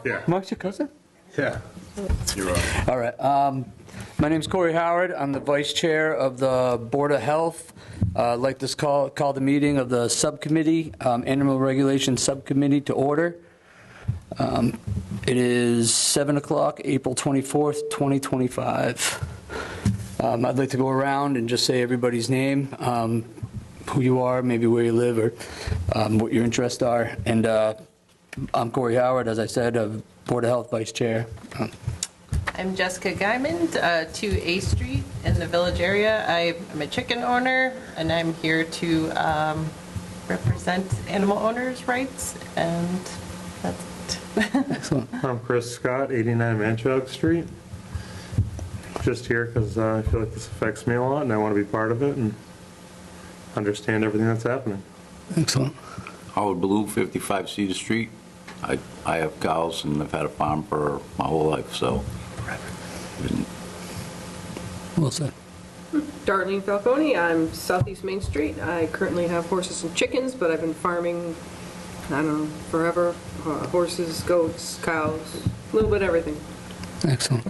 Yeah. Mark's your cousin? Yeah. You're right. All right. My name's Corey Howard. I'm the vice chair of the Board of Health. I'd like to call the meeting of the subcommittee, Animal Regulation Subcommittee, to order. It is 7 o'clock, April 24th, 2025. I'd like to go around and just say everybody's name, who you are, maybe where you live, or what your interests are. And I'm Corey Howard, as I said, Board of Health Vice Chair. I'm Jessica Guymond, 2 A Street in the Village area. I'm a chicken owner, and I'm here to represent animal owners' rights, and that's it. Excellent. I'm Chris Scott, 89 Manchog Street. Just here because I feel like this affects me a lot, and I want to be part of it and understand everything that's happening. Excellent. Howard Blue, 55 Cedar Street. I have cows and I've had a farm for my whole life, so. Well said. Darlene Falcone, I'm Southeast Main Street. I currently have horses and chickens, but I've been farming, I don't know, forever. Horses, goats, cows, a little bit of everything. Excellent.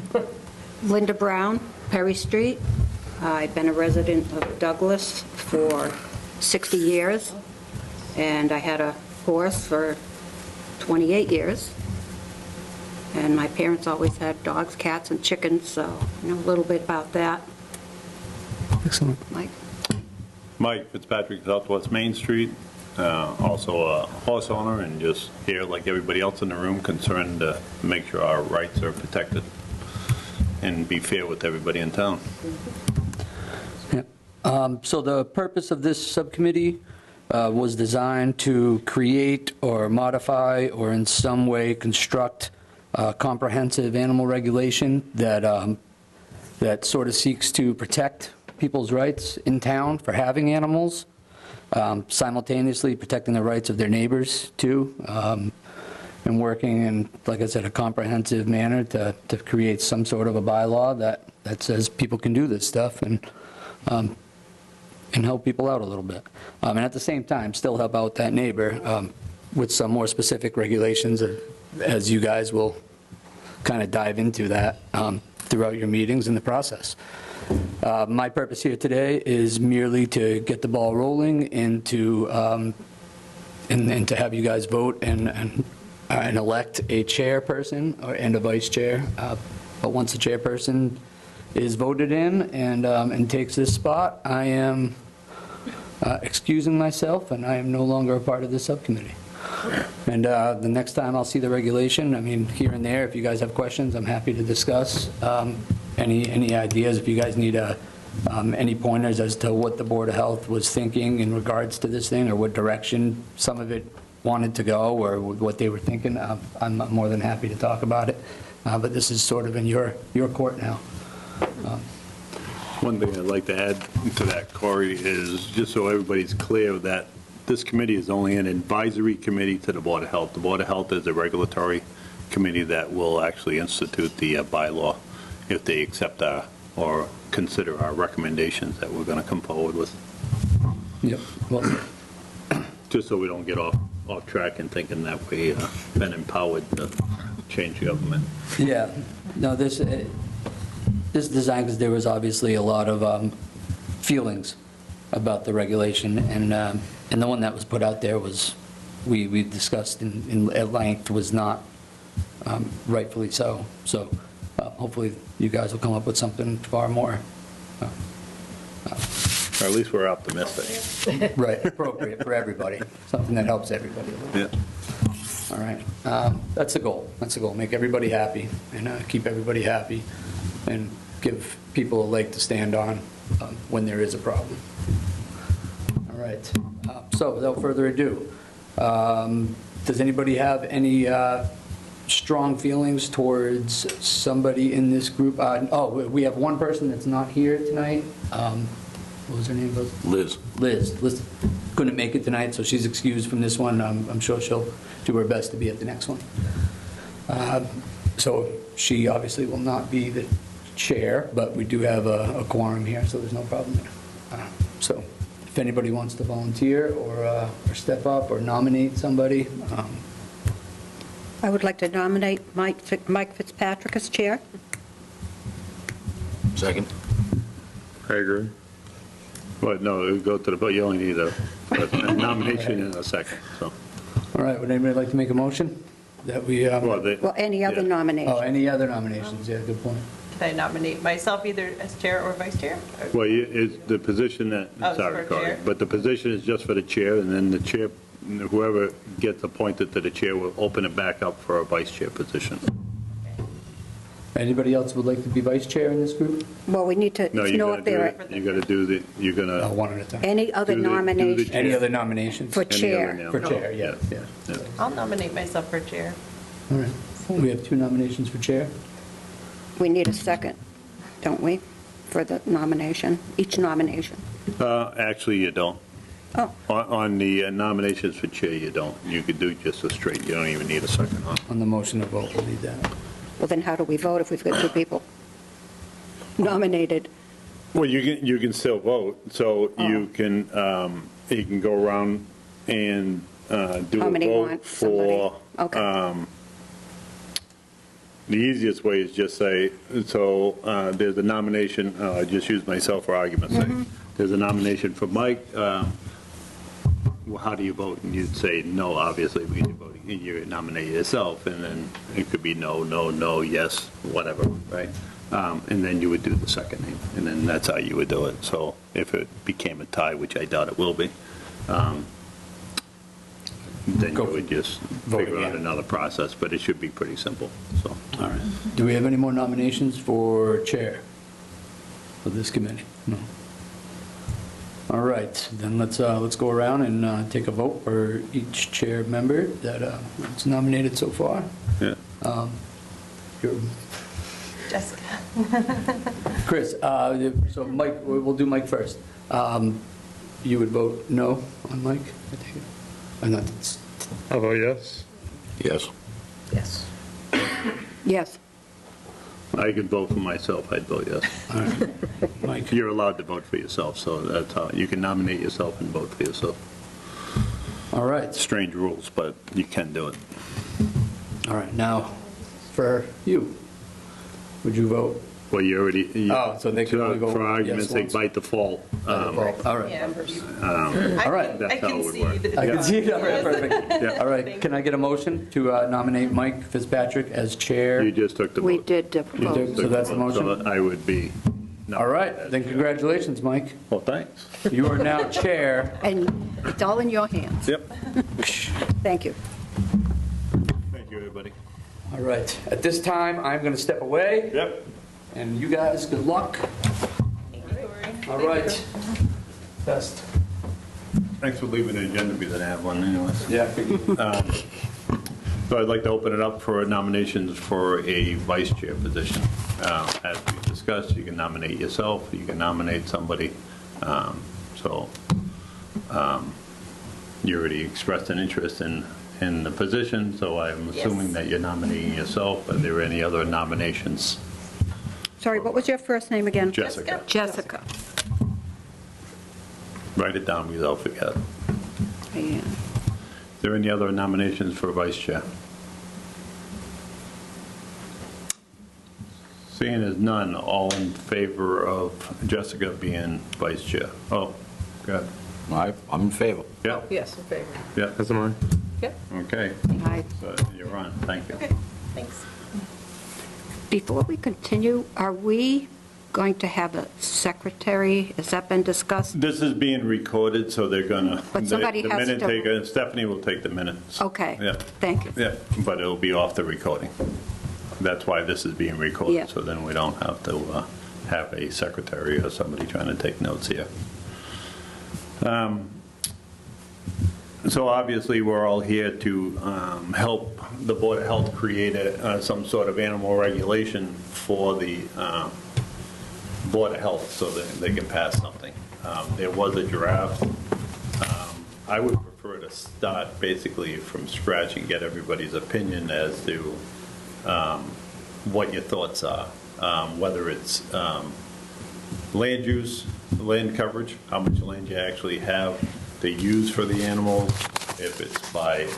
Linda Brown, Perry Street. I've been a resident of Douglas for 60 years, and I had a horse for 28 years. And my parents always had dogs, cats, and chickens, so I know a little bit about that. Excellent. Mike? Mike Fitzpatrick, Southwest Main Street, also a horse owner, and just here, like everybody else in the room, concerned to make sure our rights are protected and be fair with everybody in town. Yeah. So the purpose of this subcommittee was designed to create or modify or in some way construct comprehensive animal regulation that sort of seeks to protect people's rights in town for having animals, simultaneously protecting the rights of their neighbors too, and working in, like I said, a comprehensive manner to create some sort of a bylaw that says people can do this stuff and help people out a little bit. And at the same time, still help out that neighbor with some more specific regulations, as you guys will kind of dive into that throughout your meetings in the process. My purpose here today is merely to get the ball rolling and to have you guys vote and elect a chairperson and a vice chair. But once the chairperson is voted in and takes this spot, I am excusing myself, and I am no longer a part of the subcommittee. And the next time I'll see the regulation, I mean, here and there, if you guys have questions, I'm happy to discuss any ideas. If you guys need any pointers as to what the Board of Health was thinking in regards to this thing, or what direction some of it wanted to go, or what they were thinking, I'm more than happy to talk about it. But this is sort of in your court now. One thing I'd like to add to that, Corey, is just so everybody's clear that this committee is only an advisory committee to the Board of Health. The Board of Health is a regulatory committee that will actually institute the bylaw if they accept or consider our recommendations that we're going to come forward with. Yep. Well, just so we don't get off track and thinking that we've been empowered to change government. yeah. No, this is designed because there was obviously a lot of feelings about the regulation, and the one that was put out there was, we discussed at length, was not rightfully so. So hopefully you guys will come up with something far more Or at least we're optimistic. right, appropriate for everybody, something that helps everybody a little bit. Yeah. All right, that's the goal. That's the goal. Make everybody happy and keep everybody happy, and give people a leg to stand on when there is a problem. All right. So without further ado, does anybody have any strong feelings towards somebody in this group? We have one person that's not here tonight. What was her name? Liz. Liz couldn't make it tonight, so she's excused from this one. I'm sure she'll do her best to be at the next one. So she obviously will not be the chair, but we do have a quorum here, so there's no problem there. So if anybody wants to volunteer or step up or nominate somebody, I would like to nominate Mike Fitzpatrick as chair. Second? I agree. But no, it would go to the vote, you only need a nomination and a second, so. All right, would anybody like to make a motion that we, Well, any other Yeah. nomination. oh, any other nominations? Yeah, good point. Can I nominate myself either as chair or vice chair? Or- Well, it's the position that, Oh, it's sorry, for Corey, chair? but the position is just for the chair, and then the chair, whoever gets appointed to the chair will open it back up for a vice chair position. Anybody else would like to be vice chair in this group? Well, we need to No, know if there are you gotta do the, you're Oh, gonna. one at a time. any other Do the nominations Any other nominations? for any other chair. now. For chair, yeah, yeah. Yeah. I'll nominate myself for chair. All right. We have 2 nominations for chair. We need a second, don't we, for the nomination, each nomination? Actually, you don't. Oh, On the nominations for chair, you don't. You could do just a straight, you don't even need a second on. On the motion to vote, we'll need that. well, then how do we vote if we've got 2 people nominated? Well, you can still vote, so you can go around and do How a many vote want somebody? for, Okay. the easiest way is just say, so there's a nomination, I just use myself for argument's sake. There's a nomination for Mike, well, how do you vote? And you'd say no, obviously, because you're voting, and you nominate yourself, and then it could be no, no, no, yes, whatever, right? And then you would do the second name, and then that's how you would do it. So if it became a tie, which I doubt it will be, then you Go would just vote figure out again. another process, but it should be pretty simple, so. All right. Do we have any more nominations for chair for this committee? No. All right, then let's go around and take a vote for each chair member that's nominated so far. Yeah. You're- Jessica. Chris, so Mike, we'll do Mike first. You would vote no on Mike, I take it? Or not? I'll vote yes. Yes. Yes. Yes. I could vote for myself, I'd vote yes. All right. Mike, You're allowed to vote for yourself, so that's how, you can nominate yourself and vote for yourself. all right. Strange rules, but you can do it. All right, now, for you, would you vote? Well, you already. Oh, so they can only go For yes argument's sake, once? by default. All right. Yeah. All right. I That's how it can would see work. the. I can see it, all right, perfect. Yeah. All right, can I get a motion to nominate Mike Fitzpatrick as chair? You just took the vote. We did You vote. did. So that's the motion? So I would be. All right, then congratulations, Mike. Well, thanks. You are now chair. And it's all in your hands. Yep. Thank you. Thank you, everybody. All right, at this time, I'm going to step away, Yep. and you guys, good luck. All right. Best. Thanks for leaving the agenda, because I didn't have one anyways. Yeah. So I'd like to open it up for nominations for a vice chair position. As we discussed, you can nominate yourself, you can nominate somebody. So you already expressed an interest in the position, so I'm assuming Yes. that you're nominating yourself. Are there any other nominations? Sorry, what was your first name again? Jessica, Jessica. write it down because I'll forget. Yeah. Is there any other nominations for vice chair? Seeing as none, all in favor of Jessica being vice chair? Oh, good. I'm in favor. Yeah, Yes, in favor. yeah, As am I. Yep. okay. Hi. So you're on, thank you. Okay, thanks. Before we continue, are we going to have a secretary? Has that been discussed? This is being recorded, so they're gonna. But somebody the has minute to- taker, Stephanie will take the minutes. Okay. Yeah, Thank you. yeah, but it'll be off the recording. That's why this is being Yeah. recorded, so then we don't have to have a secretary or somebody trying to take notes here. So obviously, we're all here to help the Board of Health create some sort of animal regulation for the Board of Health so that they can pass something. There was a draft. I would prefer to start basically from scratch and get everybody's opinion as to what your thoughts are, whether it's land use, land coverage, how much land you actually have to use for the animals, if it's by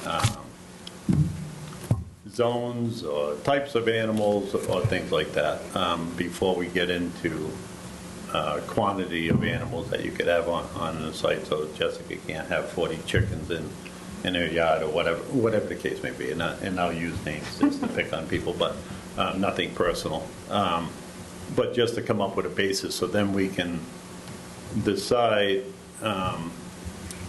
zones or types of animals or things like that, before we get into quantity of animals that you could have on the site. So Jessica can't have 40 chickens in her yard or whatever the case may be. And I'll use names just to pick on people, but nothing personal. But just to come up with a basis, so then we can decide,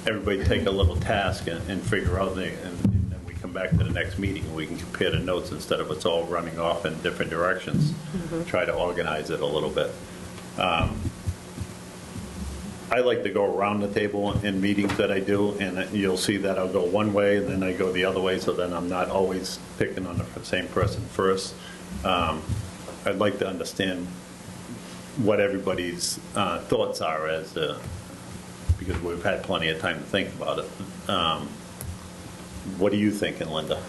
everybody take a little task and figure out, and then we come back to the next meeting and we can compare the notes instead of it's all running off in different directions. Try to organize it a little bit. I like to go around the table in meetings that I do, and you'll see that I'll go one way and then I go the other way, so then I'm not always picking on the same person first. I'd like to understand what everybody's thoughts are because we've had plenty of time to think about it. What are you thinking, Linda?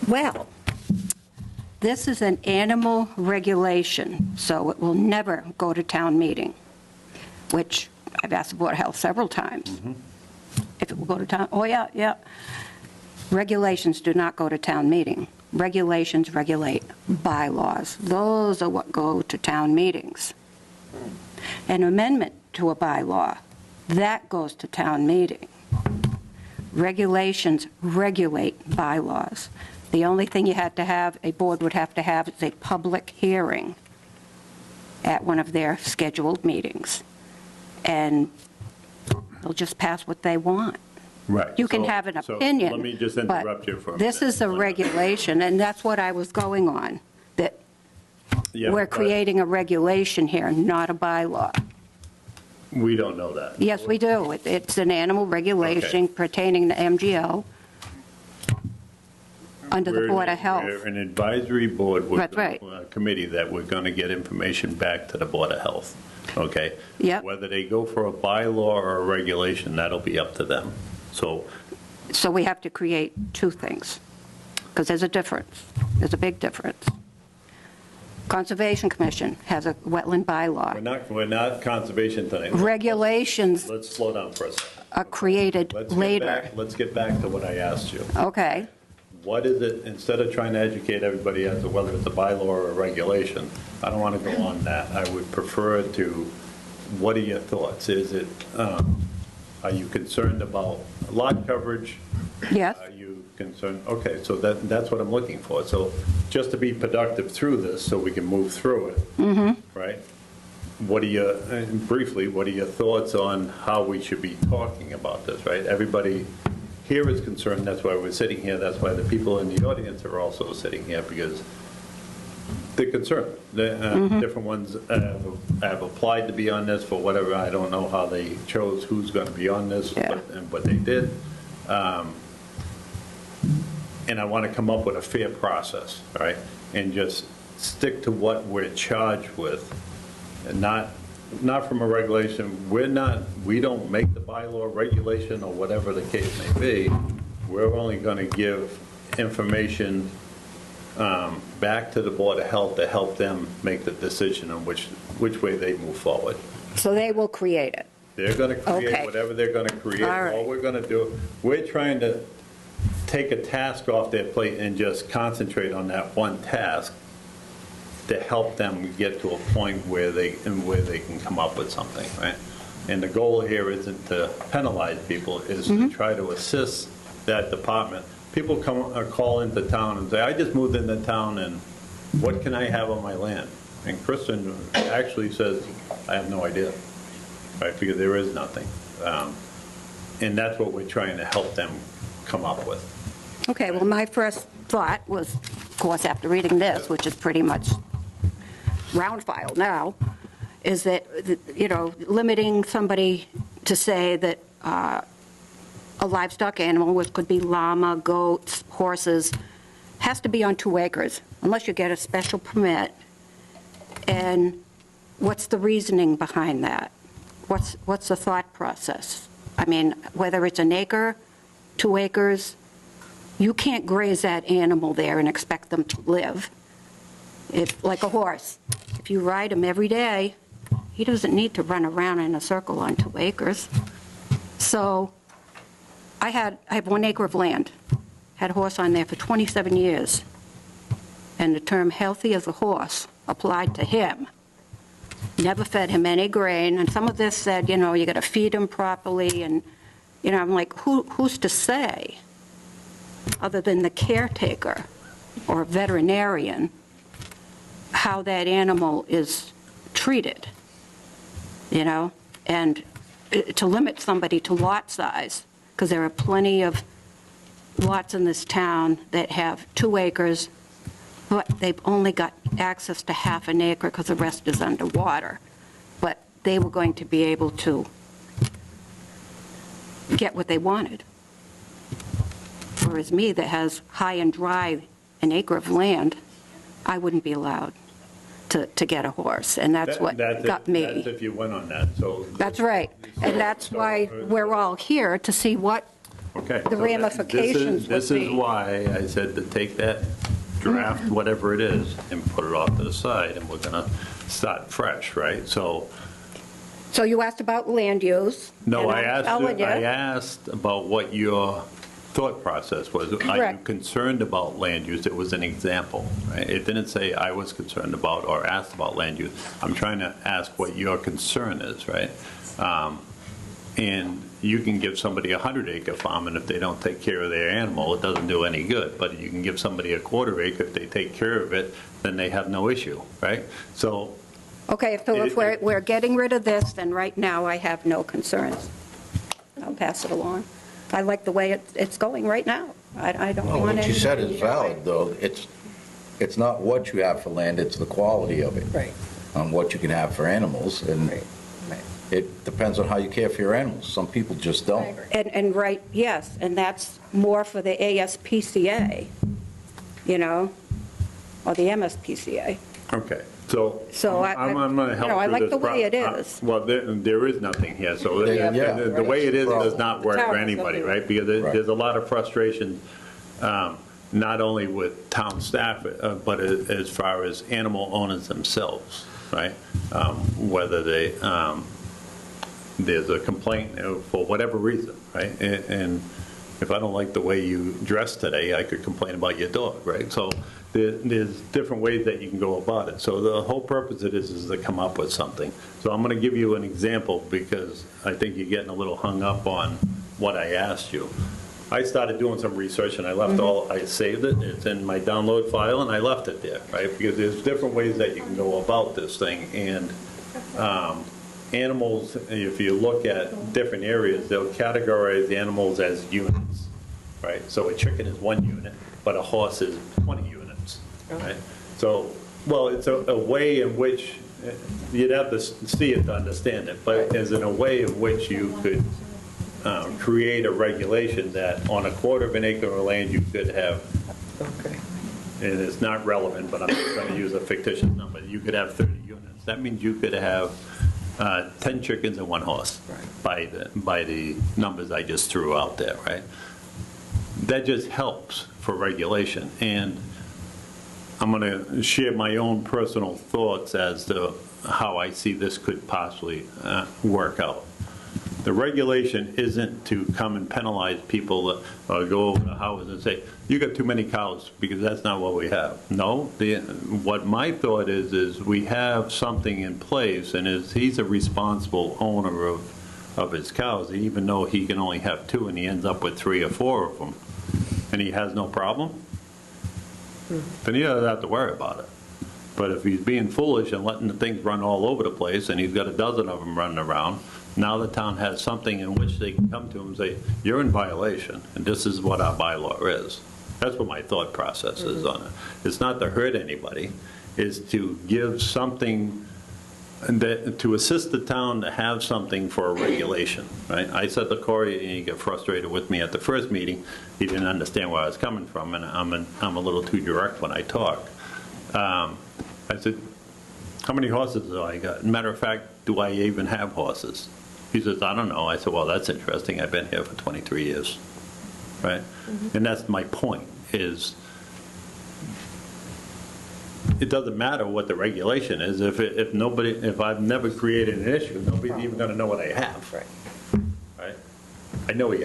Well, this is an animal regulation, so it will never go to town meeting, which I've asked the Board of Health several times. If it will go to town, oh, yeah. Regulations do not go to town meeting. Regulations regulate bylaws. Those are what go to town meetings. An amendment to a bylaw, that goes to town meeting. Regulations regulate bylaws. The only thing you had to have, a board would have to have, is a public hearing at one of their scheduled meetings. And they'll just pass what they want. Right. You can have an opinion. So let me just interrupt you for a minute. This is a regulation, and that's what I was going on, that Yeah, we're but creating a regulation here, not a bylaw. We don't know that. Yes, we do. It's an animal regulation Okay. pertaining to MGL under the We're- Board of Health. We're an advisory board. That's right. Committee that we're going to get information back to the Board of Health, okay? Yep. Whether they go for a bylaw or a regulation, that'll be up to them. So, So we have to create two things, because there's a difference. There's a big difference. Conservation Commission has a wetland bylaw. we're not conservation tonight. Regulations Let's slow down for a second. are created later. Let's get back to what I asked you. Okay. What is it, instead of trying to educate everybody as to whether it's a bylaw or a regulation, I don't want to go on that. I would prefer to, what are your thoughts? Is it, are you concerned about lot coverage? Yes. Are you concerned, okay, so that's what I'm looking for. So just to be productive through this, so we can move through it, right? What are your, briefly, what are your thoughts on how we should be talking about this, right? Everybody here is concerned, that's why we're sitting here, that's why the people in the audience are also sitting here, because they're concerned. Different ones have applied to be on this for whatever, I don't know how they chose who's going to be on this, Yeah. but they did. And I want to come up with a fair process, all right? And just stick to what we're charged with, and not from a regulation. We don't make the bylaw, regulation, or whatever the case may be. We're only going to give information back to the Board of Health to help them make the decision on which way they move forward. So they will create it. They're going to create Okay. whatever they're going to create. All right. All we're going to do, we're trying to take a task off their plate and just concentrate on that one task to help them get to a point where they can come up with something, right? And the goal here isn't to penalize people, is to try to assist that department. People call into town and say, I just moved into town and what can I have on my land? And Kristen actually says, I have no idea, right? Because there is nothing. And that's what we're trying to help them come up with. Okay, well, my first thought was, of course, after reading this, which is pretty much round file now, is that, limiting somebody to say that a livestock animal, which could be llama, goats, horses, has to be on 2 acres, unless you get a special permit. And what's the reasoning behind that? What's the thought process? I mean, whether it's an acre, 2 acres, you can't graze that animal there and expect them to live. Like a horse, if you ride him every day, he doesn't need to run around in a circle on 2 acres. So I have 1 acre of land, had a horse on there for 27 years, and the term healthy as a horse applied to him. Never fed him any grain, and some of this said, you know, you got to feed him properly, and, you know, I'm like, who's to say, other than the caretaker or veterinarian, how that animal is treated, you know? And to limit somebody to lot size, because there are plenty of lots in this town that have 2 acres, but they've only got access to half an acre because the rest is underwater. But they were going to be able to get what they wanted. Whereas me, that has high and dry an acre of land, I wouldn't be allowed to get a horse, and that's what got me. That's if you went on that, so. That's right, and that's why we're all here, to see what Okay. the so ramifications would This is be. why I said to take that draft, whatever it is, and put it off to the side, and we're going to start fresh, right? So, So you asked about land use. no, and I I'm telling you- asked about what your thought process was. Are you Correct. concerned about land use? It was an example, right? It didn't say I was concerned about or asked about land use. I'm trying to ask what your concern is, right? And you can give somebody a 100-acre farm, and if they don't take care of their animal, it doesn't do any good. But you can give somebody a 1/4 acre, if they take care of it, then they have no issue, right? So, Okay, so if we're getting rid of this, then right now I have no concerns. I'll pass it along. I like the way it's going right now. I don't Well, want what any... you said is valid, though. It's not what you have for land, it's the quality of it. Right. On what you can have for animals, and it depends on how you care for your animals. Some people just don't. And right, yes, and that's more for the ASPCA, you know, or the MSPCA. okay. So I'm going to help you know, I through like this the way it pro- is. Well, there is nothing here, so Yeah. the way it is does not work The town for has anybody, nothing. right? Because Right. there's a lot of frustration, not only with town staff, but as far as animal owners themselves, right? Whether there's a complaint for whatever reason, right? And if I don't like the way you dress today, I could complain about your dog, right? So there's different ways that you can go about it. So the whole purpose of this is to come up with something. So I'm going to give you an example because I think you're getting a little hung up on what I asked you. I started doing some research and I left I saved it, it's in my download file, and I left it there, right? Because there's different ways that you can go about this thing. And animals, if you look at different areas, they'll categorize the animals as units, right? So a chicken is 1 unit, but a horse is 20 units, right? So, well, it's a way in which, you'd have to see it to understand it, but as in a way in which you could create a regulation that on a 1/4 acre of land, you could have, and it's not relevant, but I'm just going to use a fictitious number, you could have 30 units. That means you could have 10 chickens and 1 horse by the numbers I just threw out there, right? That just helps for regulation. And I'm going to share my own personal thoughts as to how I see this could possibly work out. The regulation isn't to come and penalize people that go over the houses and say, you got too many cows, because that's not what we have. No, what my thought is we have something in place, and he's a responsible owner of his cows, even though he can only have 2 and he ends up with 3 or 4 of them, and he has no problem, then he doesn't have to worry about it. But if he's being foolish and letting the things run all over the place, and he's got a dozen of them running around, now the town has something in which they can come to him and say, you're in violation, and this is what our bylaw is. That's what my thought process is on it. It's not to hurt anybody, it's to give something, to assist the town to have something for a regulation, right? I said to Corey, and he got frustrated with me at the first meeting, he didn't understand where I was coming from, and I'm a little too direct when I talk. I said, how many horses do I got? Matter of fact, do I even have horses? He says, I don't know. I said, well, that's interesting. I've been here for 23 years, right? And that's my point, is it doesn't matter what the regulation is. If I've never created an issue, nobody's even going to know what I have. Right. I know he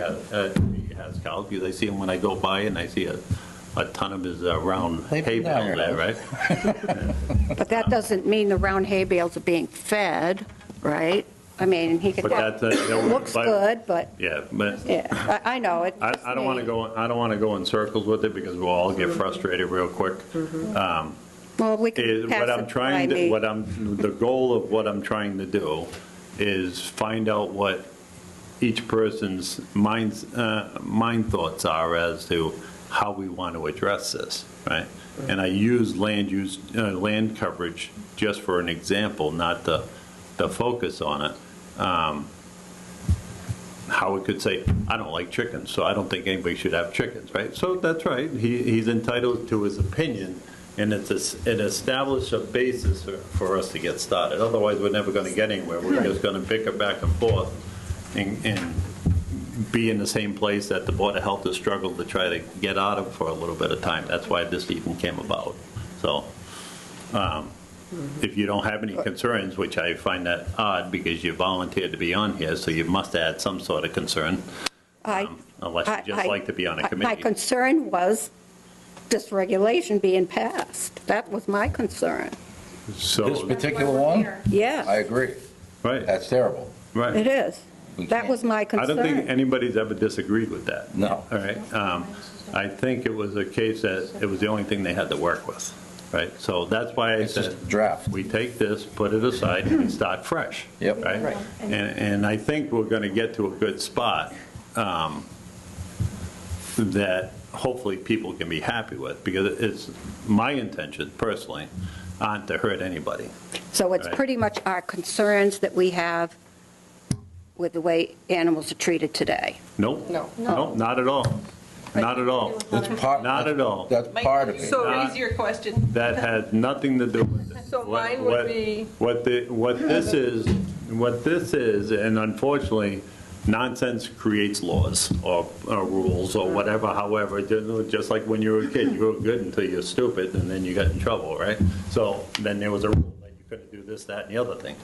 he has cows, because I see him when I go by, and I see a ton of his round Leave hay them down bale your there, house. right? But that doesn't mean the round hay bales are being fed, right? I mean, he could, But that's, looks good, but, Yeah, but yeah, I know it. I don't want to go, I don't want to go in circles with it, because we'll all get frustrated real quick. Well, we can pass What I'm it trying by to, me. the goal of what I'm trying to do is find out what each person's mind thoughts are as to how we want to address this, right? And I use land coverage just for an example, not the focus on it. How we could say, I don't like chickens, so I don't think anybody should have chickens, right? So that's right, he's entitled to his opinion, and it established a basis for us to get started. Otherwise, we're never going to get anywhere. We're just going to bicker back and forth and be in the same place that the Board of Health has struggled to try to get out of for a little bit of time. That's why this even came about. So if you don't have any concerns, which I find that odd because you volunteered to be on here, so you must add some sort of concern, unless you just like to be on a committee. My concern was this regulation being passed. That was my concern. This So, particular one, I Yes, agree. right, That's terrible. right. it is. We That can't- was my I don't think concern. anybody's ever disagreed with that. No. All right. I think it was a case that it was the only thing they had to work with, right? So that's why I It's just said, a draft. we take this, put it aside, and start fresh. Yep. Right? And I think we're going to get to a good spot that hopefully people can be happy with, because it's my intention personally aren't to hurt anybody. So it's Right. pretty much our concerns that we have with the way animals are treated today. Nope. No. Nope, not at all. Not at all. That's part. Not at all. That's part of it. So Raise your question. That had nothing to do with it. So mine would be- What this is, and unfortunately, nonsense creates laws or rules or whatever, however, just like when you were a kid, you were good until you're stupid, and then you got in trouble, right? So then there was a rule that you couldn't do this, that, and the other thing.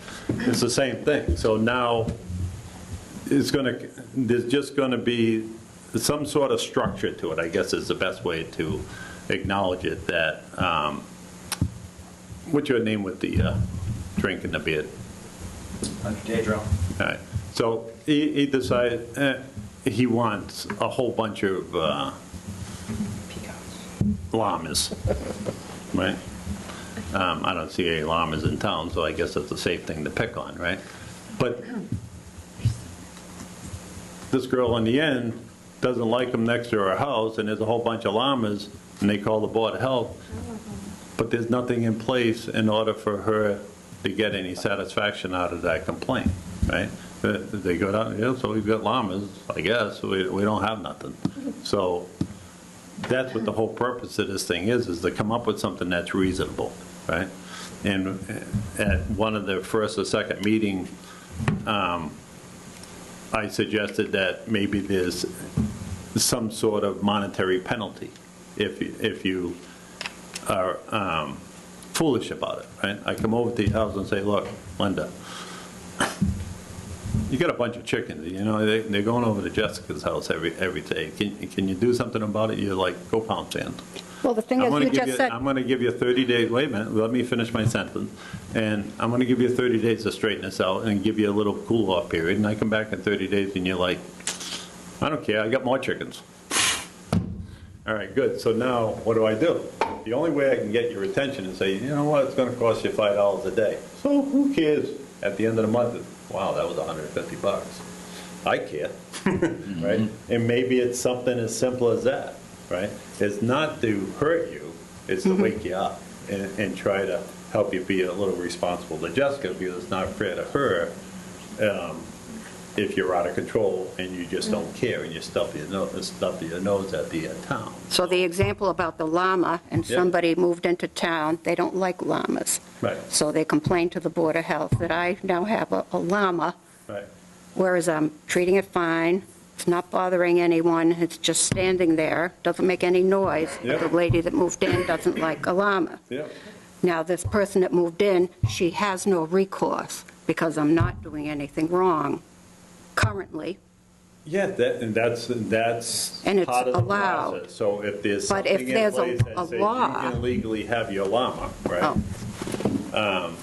It's the same thing. So now, there's just going to be some sort of structure to it, I guess is the best way to acknowledge it, that, what's your name with the drink and the beard? Pedro. All right, so he decided, he wants a whole bunch of llamas, right? I don't see any llamas in town, so I guess that's a safe thing to pick on, right? But this girl in the end doesn't like them next to her house, and there's a whole bunch of llamas, and they call the Board of Health, but there's nothing in place in order for her to get any satisfaction out of that complaint, right? They go down, yeah, so we've got llamas, I guess, we don't have nothing. So that's what the whole purpose of this thing is to come up with something that's reasonable, right? And at one of the first or second meeting, I suggested that maybe there's some sort of monetary penalty if you are foolish about it, right? I come over to your house and say, look, Linda, you got a bunch of chickens, you know, they're going over to Jessica's house every day. Can you do something about it? You're like, go pound sand. Well, the thing is, you just said, I'm going to give you 30 days, wait a minute, let me finish my sentence. And I'm going to give you 30 days to straighten this out and give you a little cool-off period. And I come back in 30 days and you're like, I don't care, I got more chickens. All right, good. So now, what do? The only way I can get your attention is say, you know what, it's going to cost you $5 a day. So who cares? At the end of the month, wow, that was $150. I care, right? And maybe it's something as simple as that, right? It's not to hurt you, it's to wake you up and try to help you be a little responsible to Jessica, because it's not fair to her if you're out of control and you just don't care and you stuff your nose at the town. so the example about the llama, and Yeah. somebody moved into town, they don't like llamas. Right, So they complained to the Board of Health that I now have a llama, right. whereas I'm treating it fine, it's not bothering anyone, it's just standing there, doesn't make any noise. Yeah. The lady that moved in doesn't like a llama. Yeah. Now, this person that moved in, she has no recourse, because I'm not doing anything wrong currently, Yeah, that's And it's part of the allowed. process. So if there's But something if in there's a place that says you law- can legally have your llama, right? Oh,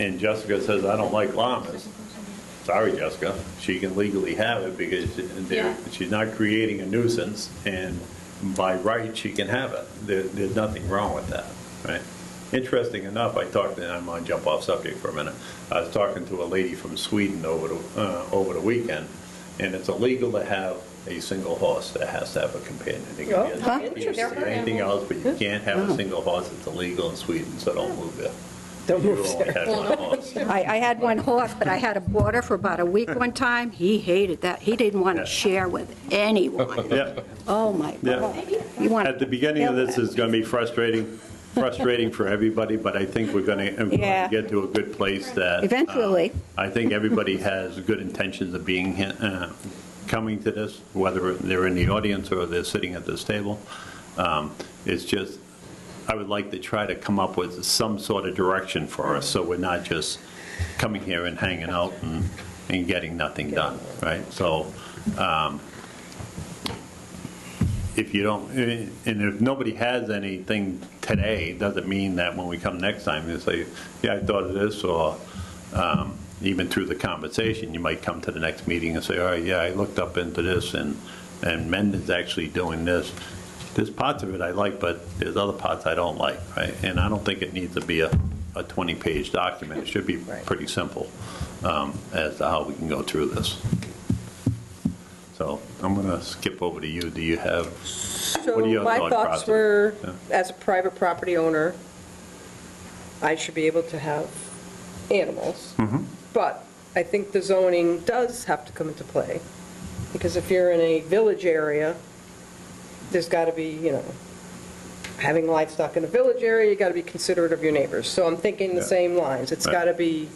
And Jessica says, I don't like llamas. Sorry, Jessica, she can legally have it because she's not creating a nuisance, and by right, she can have it. There's nothing wrong with that, right? Interesting enough, I'm going to jump off subject for a minute. I was talking to a lady from Sweden over the weekend, and it's illegal to have a single horse that has to have a companion. It can be a Huh? donkey or anything else, but you can't have a single horse. It's illegal in Sweden, so don't move there. Don't move You only have one horse. I had one horse, but I had a boarder for about a week one time. He hated that. He didn't want to share with anyone. Yeah. Oh, my Yeah. God. He wanted At the beginning of this is going to be frustrating for everybody, but I think we're going to Yeah. get to a good place that. Eventually. I think everybody has good intentions of coming to this, whether they're in the audience or they're sitting at this table. It's just, I would like to try to come up with some sort of direction for us, so we're not just coming here and hanging out and getting nothing done, right? So, if you don't, and if nobody has anything today, doesn't mean that when we come next time, you say, yeah, I thought of this, or even through the conversation, you might come to the next meeting and say, all right, yeah, I looked up into this, and Mendon's actually doing this. There's parts of it I like, but there's other parts I don't like, right? And I don't think it needs to be a 20-page document. It should be pretty simple as to how we can go through this. So I'm going to skip over to you. Do you have, what are your My thought thoughts process? were, Yeah. as a private property owner, I should be able to have animals. Mm-hmm. But I think the zoning does have to come into play, because if you're in a village area, there's got to be, having livestock in a village area, you got to be considerate of your neighbors. So I'm thinking the Yeah. same lines. It's Right. got to be,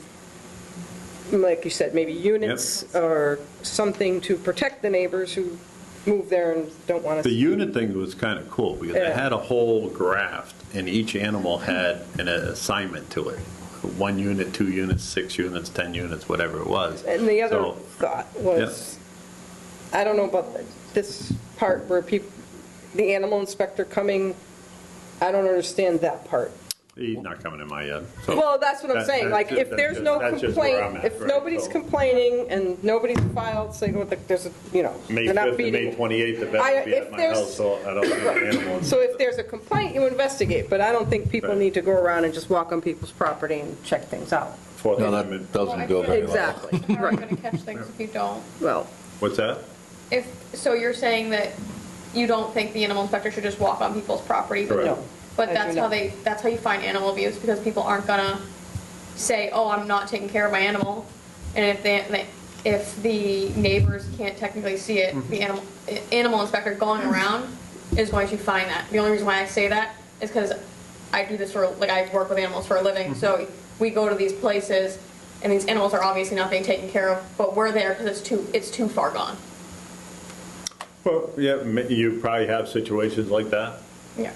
like you said, maybe units or something to protect the neighbors who move there and don't want The to. unit thing was kind of cool, because it Yeah. had a whole graph, and each animal had an assignment to it. 1 unit, 2 units, 6 units, 10 units, whatever it was. And the other So, thought was, I don't know about this part where the animal inspector coming, I don't understand that part. He's not coming in my yard. so Well, that's what I'm that- saying, like, if there's no that's just where I'm complaint, at, if right? nobody's So, complaining and nobody's filed saying, well, there's a, May they're not 5th and May feeding. 28th, the vet will be If at my there's- house, so I don't have an animal. So if there's a complaint, you investigate, but I don't think people Right. need to go around and just walk on people's property and check things out. Fourth No, Amendment. that doesn't go very well. Exactly, How are you right, going to catch things if you don't? well, What's that? So you're saying that you don't think the animal inspector should just walk on people's property? Correct. no. But I do that's how not. that's how you find animal abuse, because people aren't gonna say, oh, I'm not taking care of my animal. And if the neighbors can't technically see it, the animal inspector going around is going to find that. The only reason why I say that is because I do this I work with animals for a living, so we go to these places, and these animals are obviously not being taken care of, but we're there because it's too far gone. Well, yeah, you probably have situations like that. Yeah.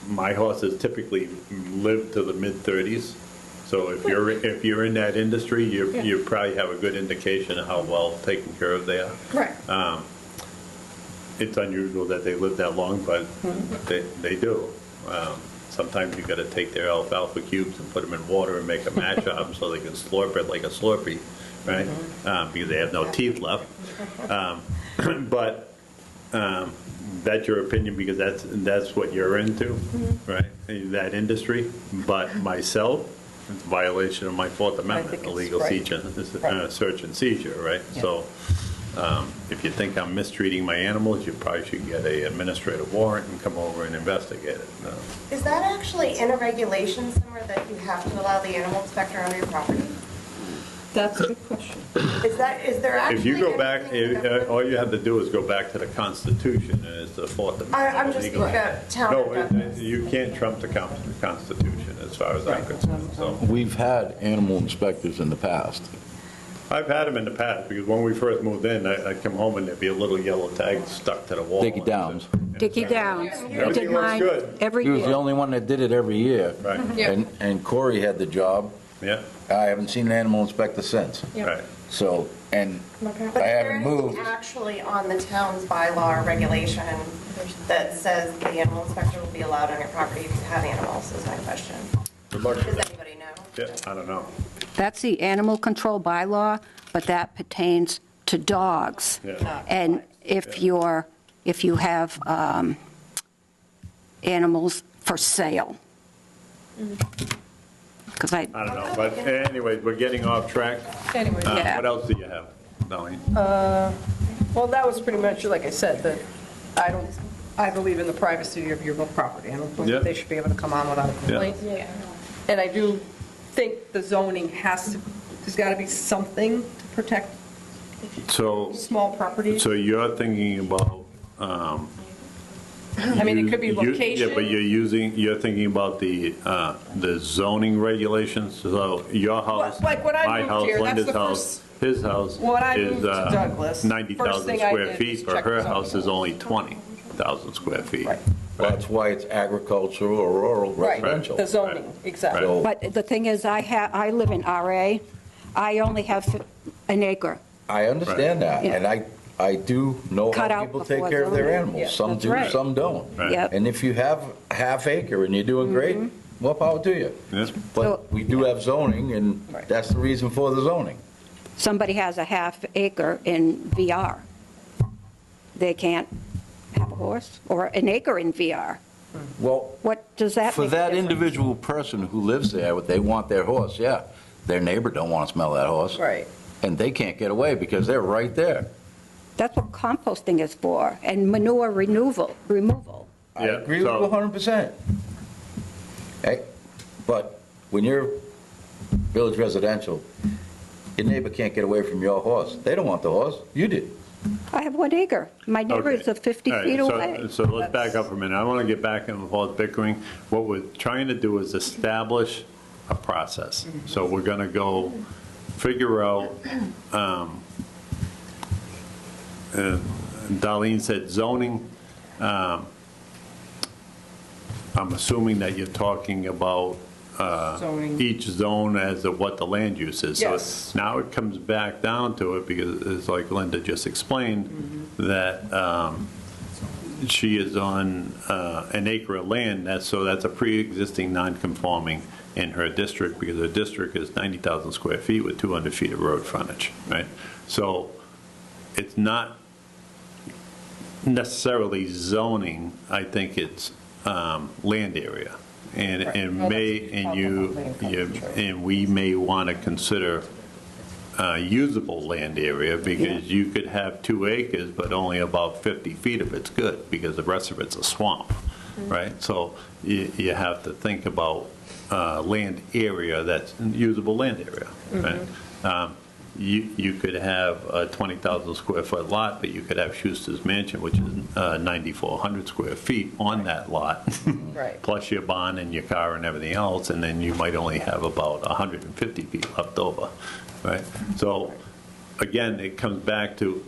My horses typically live to the mid-30s, so if you're in that industry, you probably have a good indication of how well taken care of they are. Right. It's unusual that they live that long, but they do. Sometimes you got to take their alfalfa cubes and put them in water and make a mash of them so they can slurp it like a Slurpee, right? Because they have no teeth left. But that's your opinion because that's what you're into, right? That industry. But myself, it's a violation of my Fourth Amendment, think it's illegal right. search and seizure, right? So if you think I'm mistreating my animals, you probably should get an administrative warrant and come over and investigate it. No. Is that actually in a regulation somewhere that you have to allow the animal inspector on your property? That's a good question. Is there actually? If you go back, anything in the- all you have to do is go back to the Constitution, and it's the Fourth Amendment. I'm just legal. looking at town No, ordinance. you can't trump the Constitution as far as I'm concerned, so. We've had animal inspectors in the past. I've had them in the past, because when we first moved in, I'd come home and there'd be a little yellow tag stuck to the wall. Dickie Downs. Dickie Downs. Everything Did looks mine good. every He was the year. only one that did it every year. Right, And Corey had the job. yeah, I haven't seen an animal inspector since. Yeah. right. So and My parents- But I is there haven't anything moved. actually on the town's bylaw or regulation that says the animal inspector will be allowed on your property to have animals, is my question. Good luck Does with that. anybody know? Yeah, I don't know. That's the animal control bylaw, but that pertains to dogs. Yeah. And if you have animals for sale. Because I don't know, but anyways, we're getting off track. Anyway, Yeah. What else do you have, Darlene? well, that was pretty much, like I said, that I believe in the privacy of your property. I don't think Yeah. they should be able to come on without a complaint. Yeah. And I do think the zoning there's got to be something to protect So, small properties. so you're thinking about, I mean, it could be location. Yeah, but you're thinking about the zoning regulations, so your house, Like when I my moved house, here, that's Linda's the house, his house When I is moved to Douglas, first 90,000 thing I square did feet, was but check her the house zoning. is only 20,000 square feet. Right. That's why it's agricultural or rural Right, residential. the zoning, exactly. So- But the thing is, I live in RA. I only have an acre. I understand that, Yeah. and I do know Cut how out people take before care of their zoning. animals. Yeah, Some that's do, right. some don't. Right. Yep. And if you have a half acre and you're doing great, more power to you. Yeah. But we do have zoning, and Right. that's the reason for the zoning. Somebody has a half acre in VR. They can't have a horse, or an acre in VR. Well, What does that for make a that difference? individual person who lives there, they want their horse, yeah. Their neighbor don't want to smell that horse. Right. And they can't get away because they're right there. That's what composting is for, and manure removal. I Yeah, agree with you so- 100%. Hey, but when you're village residential, your neighbor can't get away from your horse. They don't want the horse, you did. I have 1 acre. My neighbors Okay. are 50 All right, feet so- away. So let's back up for a minute. I want to get back and forth bickering. What we're trying to do is establish a process. So we're going to go figure out, Darlene said zoning. I'm assuming that you're talking about Zoning. each zone as to what the land use is. Yes. So now it comes back down to it, because it's like Linda just explained, that she is on an acre of land, so that's a pre-existing non-conforming in her district, because her district is 90,000 square feet with 200 feet of road frontage, right? So it's not necessarily zoning, I think it's land area. And Right. and Well, may, that's and what you, you talk about land coverage, and we may want to consider usable land area, because you could have 2 acres, but only about 50 feet of it's good, because the rest of it's a swamp, right? So you have to think about land area that's usable land area, right? You could have a 20,000 square foot lot, but you could have Schuster's Mansion, which is 9,400 square feet on that lot. Right. Plus your barn and your car and everything else, and then you might only have about 150 feet left over, right? So, again, it comes back to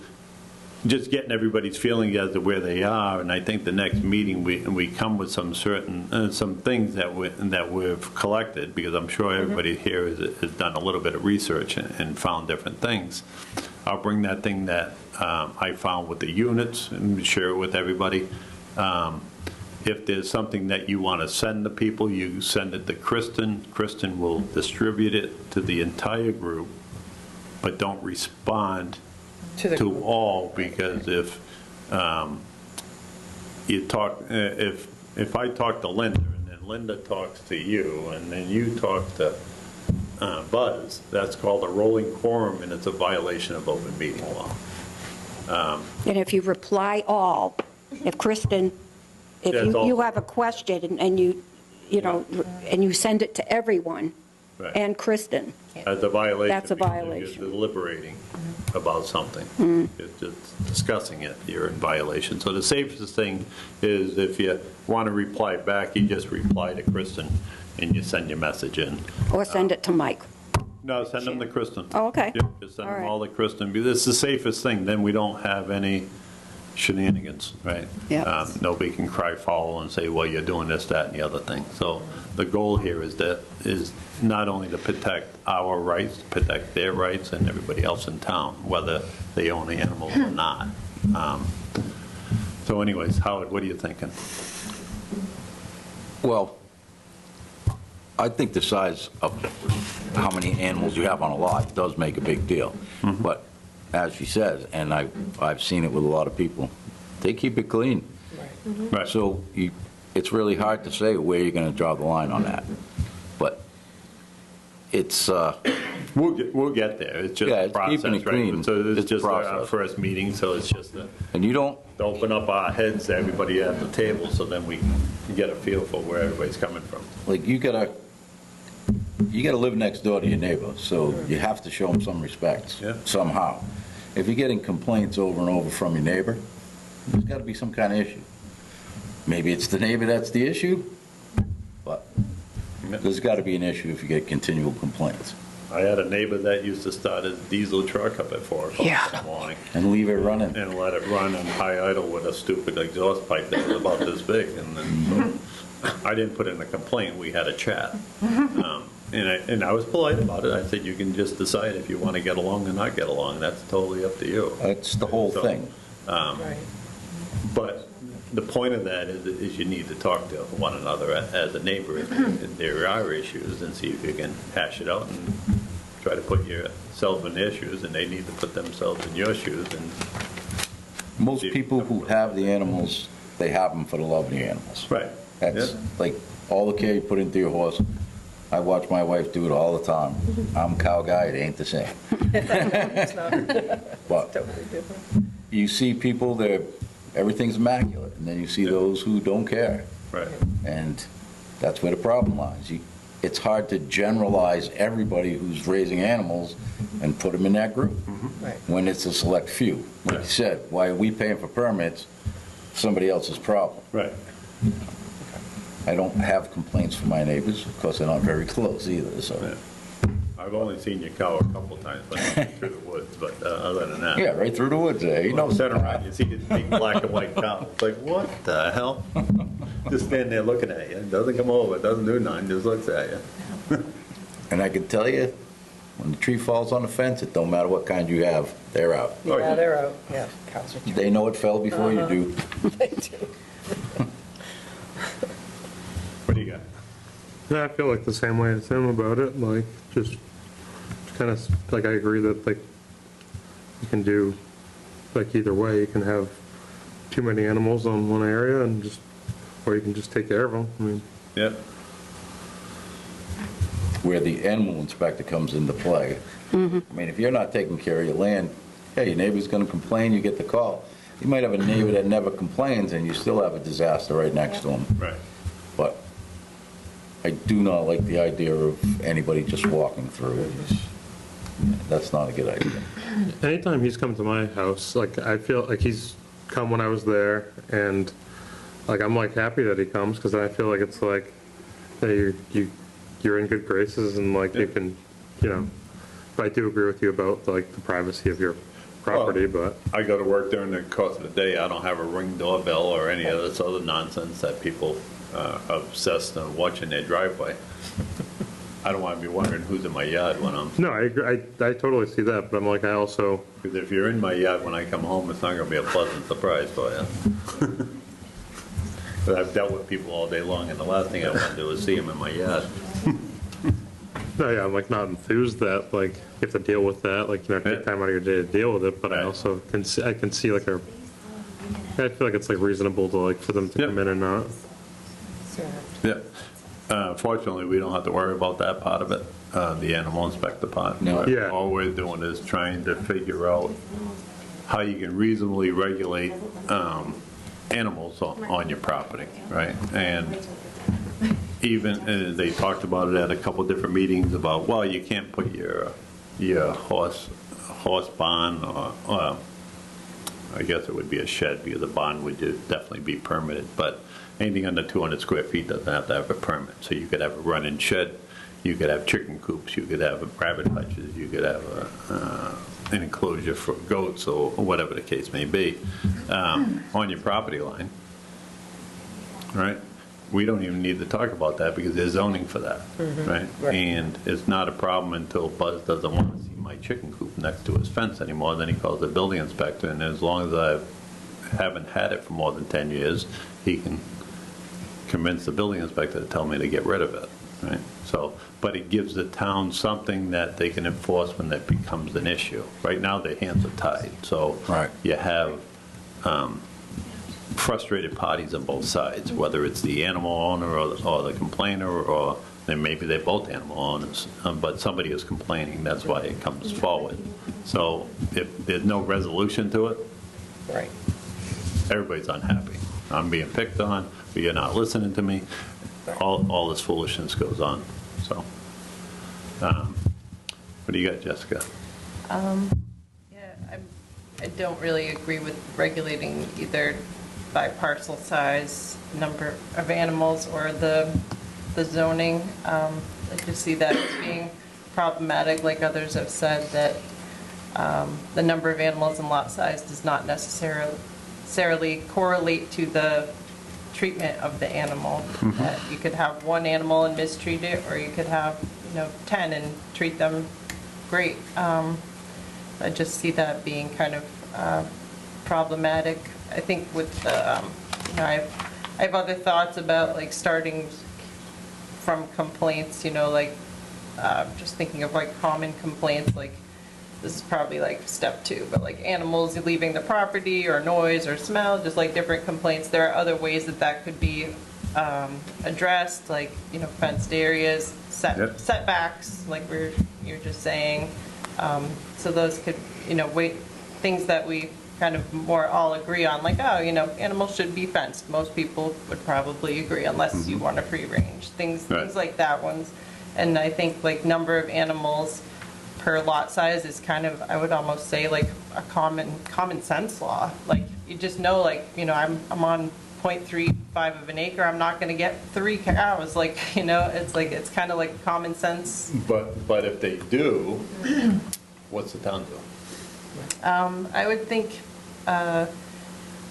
just getting everybody's feeling as to where they are, and I think the next meeting, we come with some certain, some things that we've collected, because I'm sure everybody here has done a little bit of research and found different things. I'll bring that thing that I found with the units and share it with everybody. If there's something that you want to send to people, you send it to Kristen. Kristen will distribute it to the entire group, but don't respond to all, because if you talk, if I talk to Linda, and then Linda talks to you, and then you talk to Buzz, that's called a rolling quorum, and it's a violation of open meeting law. And if you reply all, if Kristen, if Yeah, it's all- you have a question and you know, and you send it to everyone, Right. and Kristen, That's a violation. That's a because violation. You're deliberating about something. You're just discussing it, you're in violation. So the safest thing is, if you want to reply back, you just reply to Kristen and you send your message in. or send it to Mike. No, send them to Kristen. Oh, okay. Yep, just send All them right. all to Kristen, because it's the safest thing, then we don't have any shenanigans, right? Yeah. Nobody can cry foul and say, well, you're doing this, that, and the other thing. So the goal here is not only to protect our rights, to protect their rights and everybody else in town, whether they own the animals or not. So anyways, Howard, what are you thinking? Well, I think the size of how many animals you have on a lot does make a big deal. But as she says, and I've seen it with a lot of people, they keep it clean. Right. So it's really hard to say where you're going to draw the line on that. But it's, We'll get there. It's just Yeah, a it's process, keeping it right? clean. So this is It's a just our process. first meeting, so it's just and you don't, to open up our heads to everybody at the table, so then we can get a feel for where everybody's coming from. like, you gotta live next door to your neighbor, so you have to show them some respect Yeah. somehow. If you're getting complaints over and over from your neighbor, there's gotta be some kind of issue. Maybe it's the neighbor that's the issue, but there's gotta be an issue if you get continual complaints. I had a neighbor that used to start his diesel truck up at 4 o'clock in the morning And leave it running. and let it run on high idle with a stupid exhaust pipe that was about this big. And then I didn't put in a complaint, we had a chat. And I was polite about it. I said, you can just decide if you want to get along or not get along. That's totally up to you. That's the whole So, thing. But the point of that is you need to talk to one another as a neighbor. If there are issues, and see if you can hash it out and try to put yourself in their shoes, and they need to put themselves in your shoes. And Most people who have the animals, they have them for the love of the animals. right, That's Yeah. like all the care you put into your horse. I watch my wife do it all the time. I'm a cow guy, it ain't the same. But you see people, everything's immaculate, and then you see those who don't care. right. And that's where the problem lies. It's hard to generalize everybody who's raising animals and put them in that group when it's a select few. Like you said, why are we paying for permits? Somebody else's problem. Right. I don't have complaints from my neighbors, because they're not very close either, so. Yeah. I've only seen your cow a couple times, but not through the woods, but other than that. Yeah, right through the woods there. You know, Turn around, you see this big black and white cow. It's like, what the hell? Just standing there looking at you. Doesn't come over, doesn't do nothing, just looks at you. and I can tell you, when the tree falls on the fence, it don't matter what kind you have, they're out. Oh, yeah. Yeah, they're out, yeah, cows are. They know it fell before you do. They do. What do you got? Yeah, I feel like the same way as him about it, like, just kind of, like, I agree that, like, you can do, like, either way, you can have too many animals on one area and just, or you can just take care of them, I mean, Yeah. Where the animal inspector comes into play. I mean, if you're not taking care of your land, hey, your neighbor's gonna complain, you get the call. You might have a neighbor that never complains, and you still have a disaster right next to him. Right. But I do not like the idea of anybody just walking through. That's not a good idea. anytime he's come to my house, like, I feel like he's come when I was there, and, like, I'm, like, happy that he comes, because I feel like it's like, that you're in good graces, and, like, you can, you know, but I do agree with you about, like, the privacy of your property, but, I go to work during the course of the day. I don't have a Ring doorbell or any of this other nonsense that people are obsessed on watching their driveway. I don't want to be wondering who's in my yard when I'm, no, I agree, I totally see that, but I'm like, I also, because if you're in my yard when I come home, it's not going to be a pleasant surprise for you. But I've dealt with people all day long, and the last thing I want to do is see them in my yard. no, yeah, I'm, like, not enthused that, like, you have to deal with that, like, you know, take Yeah. time out of your day to deal with it, but I Right. also I can see, like, I feel like it's, like, reasonable to, like, for them to Yeah. come in and not. Yeah. Fortunately, we don't have to worry about that part of it, the animal inspector part. No. Yeah. All we're doing is trying to figure out how you can reasonably regulate animals on your property, right? And even, they talked about it at a couple different meetings about, well, you can't put your horse barn, or I guess it would be a shed, because a barn would definitely be permitted, but anything under 200 square feet doesn't have to have a permit. So you could have a running shed, you could have chicken coops, you could have rabbit hutches, you could have an enclosure for goats or whatever the case may be, on your property line, right? We don't even need to talk about that because there's zoning for that, right? And it's not a problem until Buzz doesn't want to see my chicken coop next to his fence anymore, then he calls the building inspector, and as long as I haven't had it for more than 10 years, he can convince the building inspector to tell me to get rid of it, right? So, but it gives the town something that they can enforce when that becomes an issue. Right now, their hands are tied, so Right. you have frustrated parties on both sides, whether it's the animal owner or the complainer, or then maybe they're both animal owners, but somebody is complaining, that's why it comes forward. So if there's no resolution to it, Right. everybody's unhappy. I'm being picked on, but you're not listening to me. All this foolishness goes on, so. What do you got, Jessica? Yeah, I don't really agree with regulating either by parcel size, number of animals, or the zoning. I just see that as being problematic, like others have said, that the number of animals and lot size does not necessarily correlate to the treatment of the animal. That you could have one animal and mistreat it, or you could have 10 and treat them great. I just see that being kind of problematic. I think with the, I have other thoughts about like starting from complaints, like just thinking of like common complaints, like this is probably like step 2, but like animals leaving the property or noise or smell, just like different complaints. There are other ways that could be addressed, like, fenced areas, setbacks, like you're just saying. So those could, things that we kind of more all agree on, like, animals should be fenced. Most people would probably agree, unless you want a free range, things like that ones. And I think like number of animals per lot size is kind of, I would almost say, like a common sense law. Like, you just know, like, I'm on 0.35 of an acre, I'm not going to get 3 cows. Like, it's kind of like common sense. But if they do, what's the town do? I would think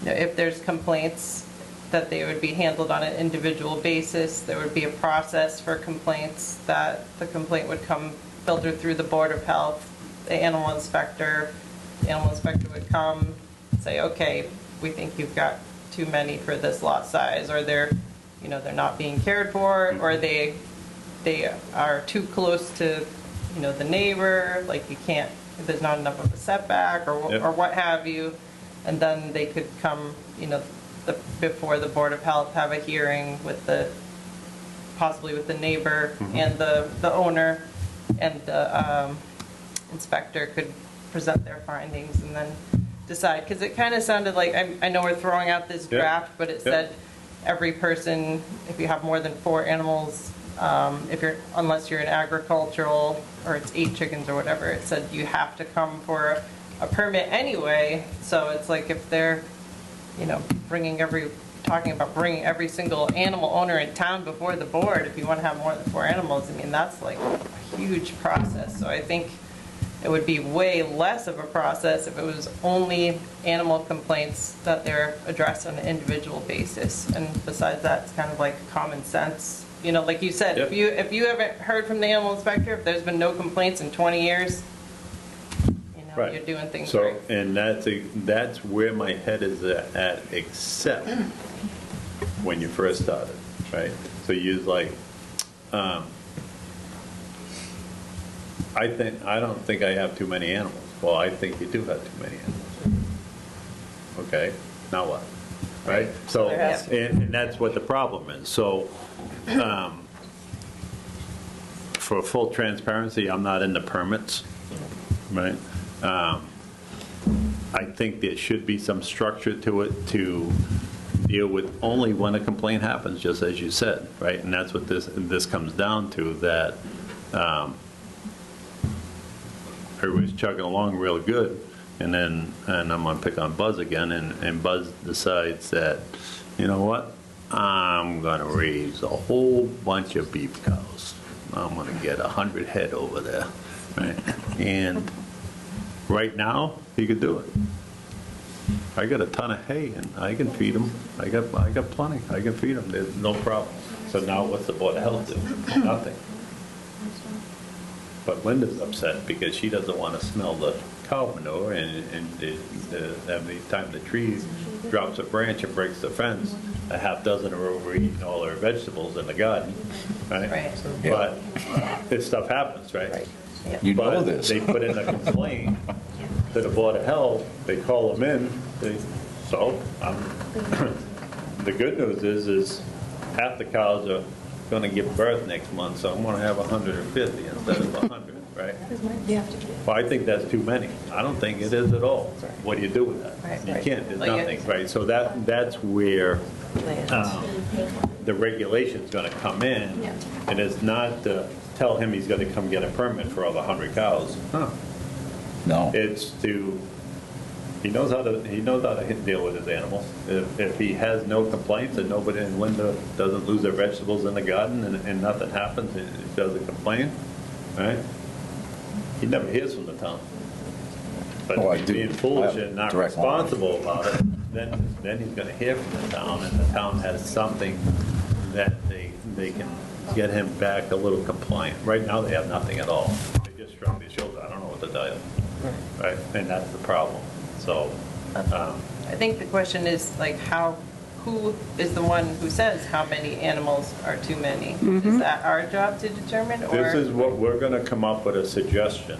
if there's complaints, that they would be handled on an individual basis. There would be a process for complaints, that the complaint would come filtered through the Board of Health, the animal inspector. The animal inspector would come, say, okay, we think you've got too many for this lot size, or they're not being cared for, or they are too close to, the neighbor, like you can't, there's not enough of a setback, or what have you. And then they could come, before the Board of Health, have a hearing with possibly with the neighbor and the owner, and the inspector could present their findings and then decide. Because it kind of sounded like, I know we're throwing out this draft, but it said every person, if you have more than 4 animals, unless you're an agricultural, or it's 8 chickens or whatever, it said you have to come for a permit anyway. So it's like, if they're, talking about bringing every single animal owner in town before the board, if you want to have more than 4 animals, I mean, that's like a huge process. So I think it would be way less of a process if it was only animal complaints that they're addressed on an individual basis. And besides that, it's kind of like common sense. Like you said, if you haven't heard from the animal inspector, if there's been no complaints in 20 years, Right. You're doing things so, right. And that's where my head is at, except when you first started, right? So you like, I don't think I have too many animals. Well, I think you do have too many animals. Okay, now what? Right? So, and that's what the problem is. So, for full transparency, I'm not into permits, right? I think there should be some structure to it to deal with only when a complaint happens, just as you said, right? And that's what this comes down to, that everybody's chugging along real good, and I'm going to pick on Buzz again, and Buzz decides that, you know what, I'm going to raise a whole bunch of beef cows. I'm going to get 100 head over there, right? And Right now, he could do it. I got a ton of hay and I can feed them. I got plenty. I can feed them. There's no problem. So now what's the Board of Health do? Nothing. But Linda's upset because she doesn't want to smell the cow manure and every time the tree drops a branch and breaks the fence, a half dozen are overeating all their vegetables in the garden, right? Right. But this stuff happens, right? You know But this. they put in a complaint to the Board of Health, they call them in, the good news is half the cows are gonna give birth next month, so I'm gonna have 150 instead of 100, right? Well, I think that's too many. I don't think it is at all. What do you do with that? Right, You right. can't, there's Like, nothing, right? So that's where the regulation's gonna come in, and it's not to tell him he's gonna come get a permit for all the 100 cows. No. It's to, he knows how to deal with his animals. If he has no complaints and nobody, and Linda doesn't lose their vegetables in the garden and nothing happens, and he doesn't complain, right? He never hears from the town. But Oh, I if he's do. being foolish I have and not direct line. responsible about it, then he's gonna hear from the town, and the town has something that they can get him back a little compliant. Right now, they have nothing at all. They just shrug their shoulders, I don't know what to tell you. Right, and that's the problem. So, I think the question is like who is the one who says how many animals are too many? Is that our job to determine, or? this is what, we're gonna come up with a suggestion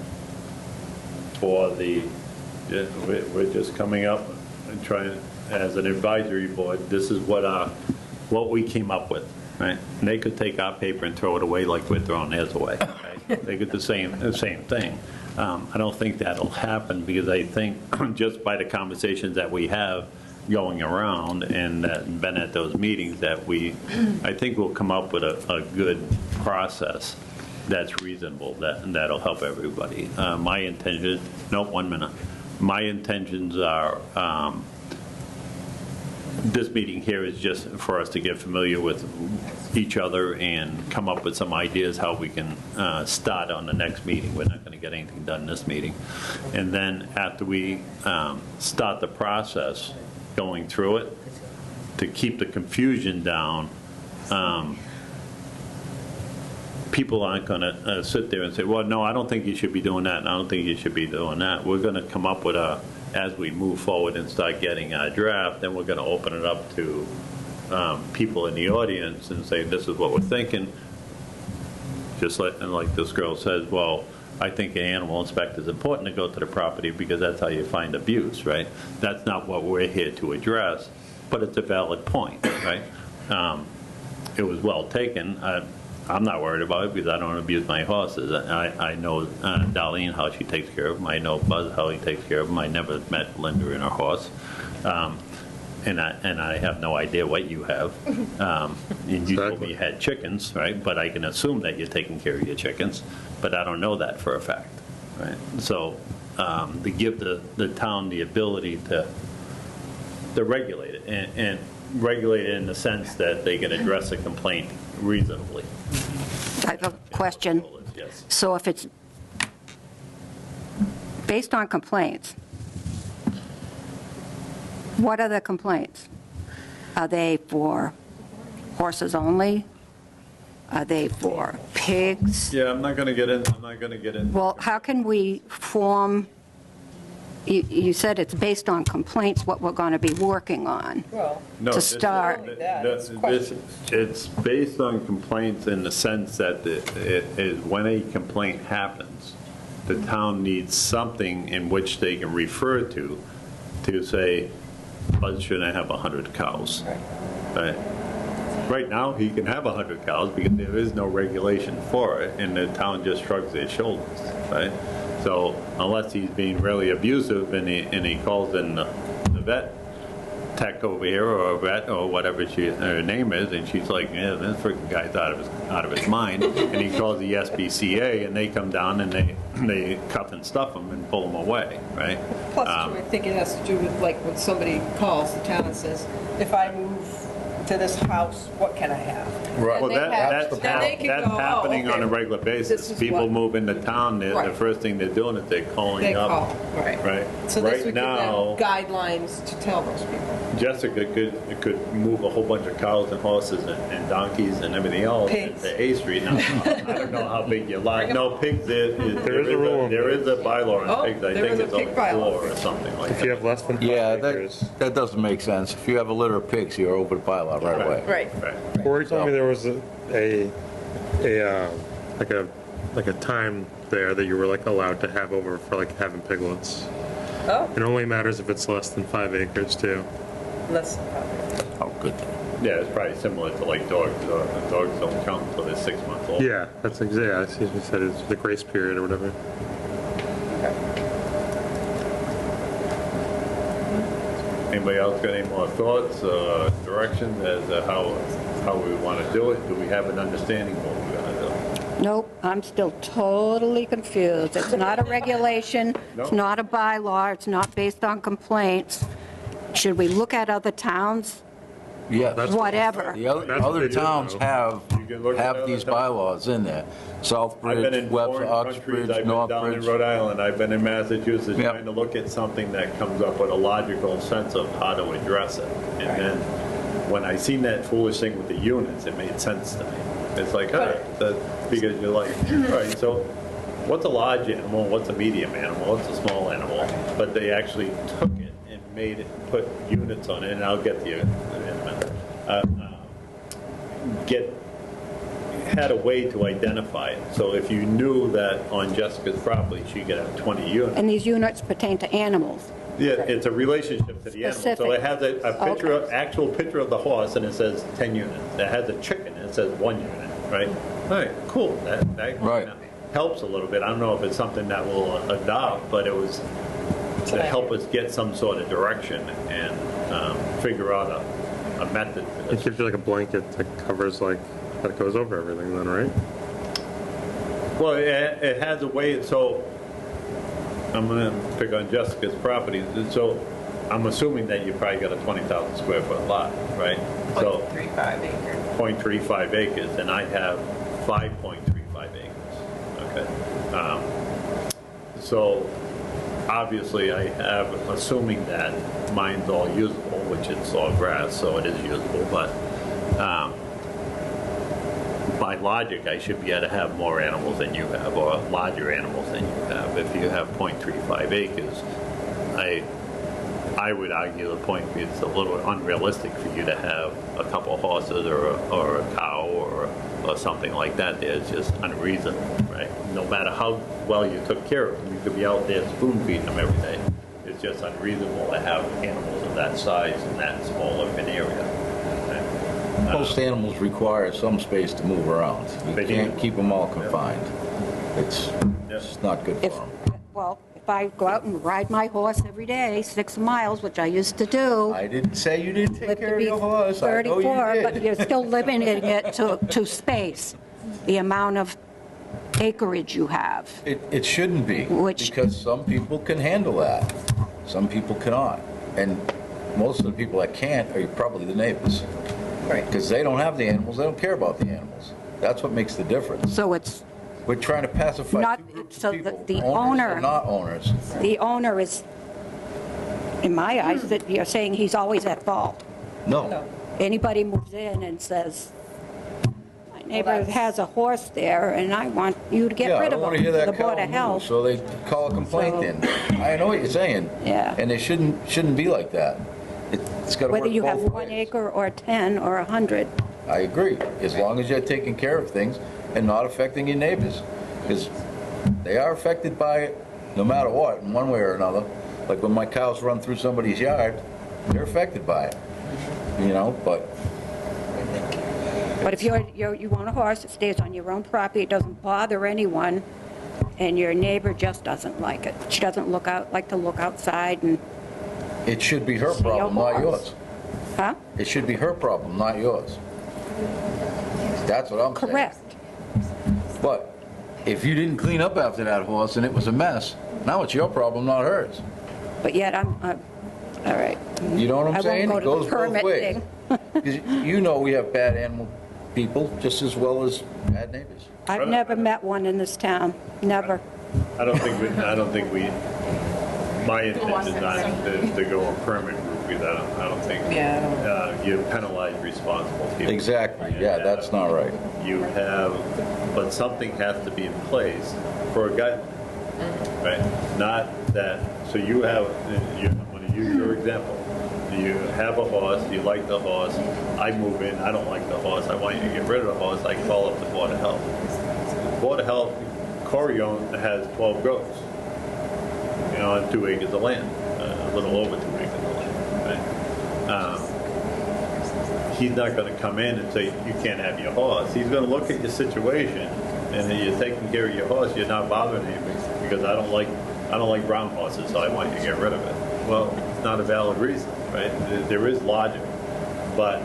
for we're just coming up and trying, as an advisory board, this is what we came up with, right? And they could take our paper and throw it away like we're throwing theirs away, right? They could the same thing. I don't think that'll happen because I think just by the conversations that we have going around and that been at those meetings that I think we'll come up with a good process that's reasonable, that'll help everybody. My intention, no, 1 minute. My intentions are, this meeting here is just for us to get familiar with each other and come up with some ideas how we can start on the next meeting. We're not going to get anything done in this meeting. And then after we start the process going through it, to keep the confusion down, people aren't going to sit there and say, well, no, I don't think you should be doing that, and I don't think you should be doing that. We're going to come up with as we move forward and start getting our draft, then we're going to open it up to people in the audience and say, this is what we're thinking. And like this girl says, well, I think an animal inspector is important to go to the property because that's how you find abuse, right? That's not what we're here to address, but it's a valid point, right? It was well taken. I'm not worried about it because I don't abuse my horses. I know Darlene, how she takes care of them. I know Buzz, how he takes care of them. I never met Linda and her horse. And I have no idea what you have. And you told me you had chickens, right? But I can assume that you're taking care of your chickens, but I don't know that for a fact, right? So to give the town the ability to regulate it and regulate it in the sense that they can address a complaint reasonably. I have a question. Yes. So if it's based on complaints, what are the complaints? Are they for horses only? Are they for pigs? Yeah, I'm not going to get in. Well, how can we form, you said it's based on complaints, what we're going to be working on No, to this- start? It's based on complaints in the sense that it is when a complaint happens, the town needs something in which they can refer to say, Buzz shouldn't have 100 cows. Right. Right now, he can have 100 cows because there is no regulation for it, and the town just shrugs their shoulders, right? So unless he's being really abusive and he calls in the vet tech over here or a vet or whatever her name is, and she's like, yeah, this freaking guy's out of his mind, and he calls the SPCA and they come down and they cuff and stuff him and pull him away, right? Plus, I think it has to do with, like, when somebody calls the town and says, if I move to this house, what can I have? Right. Well, they have- that's then they can that's go, oh, happening on a okay, regular this basis. is People what- move into town, the Right. first thing they're doing is they're calling They up. call, right. Right. So this Right would give them now, guidelines to tell those people. Jessica could move a whole bunch of cows and horses and donkeys and everything else Pigs. into A Street. Now, I don't know how big your lot, no, pigs, there is a rule on there is a bylaw Oh, on pigs. I there think is a it's on pig the bylaw. floor or something like If you that. have less than 5 Yeah, acres. that doesn't make sense. If you have a litter of pigs, you're over the bylaw right away. Right. Right. Corey told me there was like a time there that you were like allowed to have over for like having piglets. Oh, It only matters if it's less than 5 acres too. let's, Oh, good. Yeah, it's probably similar to like dogs. Dogs don't count until they're 6 months old. Yeah, that's exactly. Yeah, excuse me, said it's the grace period or whatever. Anybody else got any more thoughts, directions as to how we want to do it? Do we have an understanding of what we're going to do? Nope, I'm still totally confused. It's not a regulation, it's No. not a bylaw, it's not based on complaints. Should we look at other towns? Yeah. Whatever. The other That's what other they do, towns though. You can look at have other these towns. bylaws in there. I've been Southbridge, in Webster, foreign countries, Oxbridge, I've been down in Northbridge. Rhode Island, I've been in Massachusetts, Yep. trying to look at something that comes up with a logical sense of how to address it. And then, when I seen that foolish thing with the units, it made sense to me. It's like, all right, because you're like, all right, so what's a large animal, what's a medium animal, what's a small animal? But they actually took it and made it, put units on it, and I'll get to you in a minute. Had a way to identify it. So if you knew that on Jessica's property, she could have 20 units. And these units pertain to animals. Yeah, it's a relationship to the animal. So Specific. it has a picture, actual picture of the horse, and it says 10 units. It has a chicken, and it says 1 unit, right? All right, cool. That Right. helps a little bit. I don't know if it's something that we'll adopt, but it was to help us get some sort of direction and figure out a method for It this. gives you like a blanket that covers like, that goes over everything then, right? Well, it has a way, so I'm going to pick on Jessica's property. So I'm assuming that you probably got a 20,000 square foot lot, right? So 0.35 acres. 0.35 acres, and I have 5.35 acres, okay? So obviously I have, assuming that mine's all usable, which it's all grass, so it is usable, but by logic, I should be able to have more animals than you have, or larger animals than you have. If you have 0.35 acres, I would argue the point is a little unrealistic for you to have a couple of horses or a cow or something like that. It's just unreasonable, right? No matter how well you took care of them, you could be out there spoon feeding them every day. It's just unreasonable to have animals of that size in that small of an area. right? Most animals require some space to move around. You They can't do. keep them all confined. It's just not good If, for them. well, if I go out and ride my horse every day, 6 miles, which I used to do, I didn't say you didn't take live care to of be your horse. I know 34, you but did. you're still limiting it to space, the amount of acreage you have. It shouldn't be, Which- because some people can handle that. Some people cannot. And most of the people that can't are probably the neighbors. right. Because they don't have the animals, they don't care about the animals. That's what makes the difference. So it's, We're trying to pacify Not- two groups so of people, the owners owner- and not owners. the owner is, in my eyes, that you're saying he's always at fault. No. Anybody moves in and says, my neighbor that's- has a horse there, and I want you to Yeah, get I rid don't of want to him. hear The that Board cow of moo, Health. so they call a complaint in. I know what you're saying. Yeah. And it shouldn't be like that. It's got to work Whether you have both 1 ways. acre or 10 or 100. I agree, as long as you're taking care of things and not affecting your neighbors. Because they are affected by it no matter what, in one way or another. Like when my cows run through somebody's yard, they're affected by it, you know, but But if you own a horse, it stays on your own property, it doesn't bother anyone, and your neighbor just doesn't like it. She doesn't like to look outside and, it should be her See your problem, not horse. yours. huh? It should be her problem, not yours. That's what I'm saying. Correct. But if you didn't clean up after that horse and it was a mess, now it's your problem, not hers. But yet all right. You know what I'm saying? I It won't go goes to the both permit ways. thing. 'Cause you know we have bad animal people just as well as bad neighbors. I've never met one in this town, never. I don't think my intent is not to go a permit route, because I don't think you penalize responsible people. Exactly, yeah, that's not right. You have, but something has to be in place for a guideline, right? Not that, so you have, I'm going to use your example. You have a horse, you like the horse, I move in, I don't like the horse, I want you to get rid of the horse, I call up the Board of Health. Board of Health, Corey has 12 goats, on 2 acres of land, a little over 2 acres of land, right? He's not going to come in and say, you can't have your horse. He's going to look at your situation, and then you're taking care of your horse, you're not bothering him, because I don't like brown horses, so I want you to get rid of it. Well, it's not a valid reason, right? There is logic, but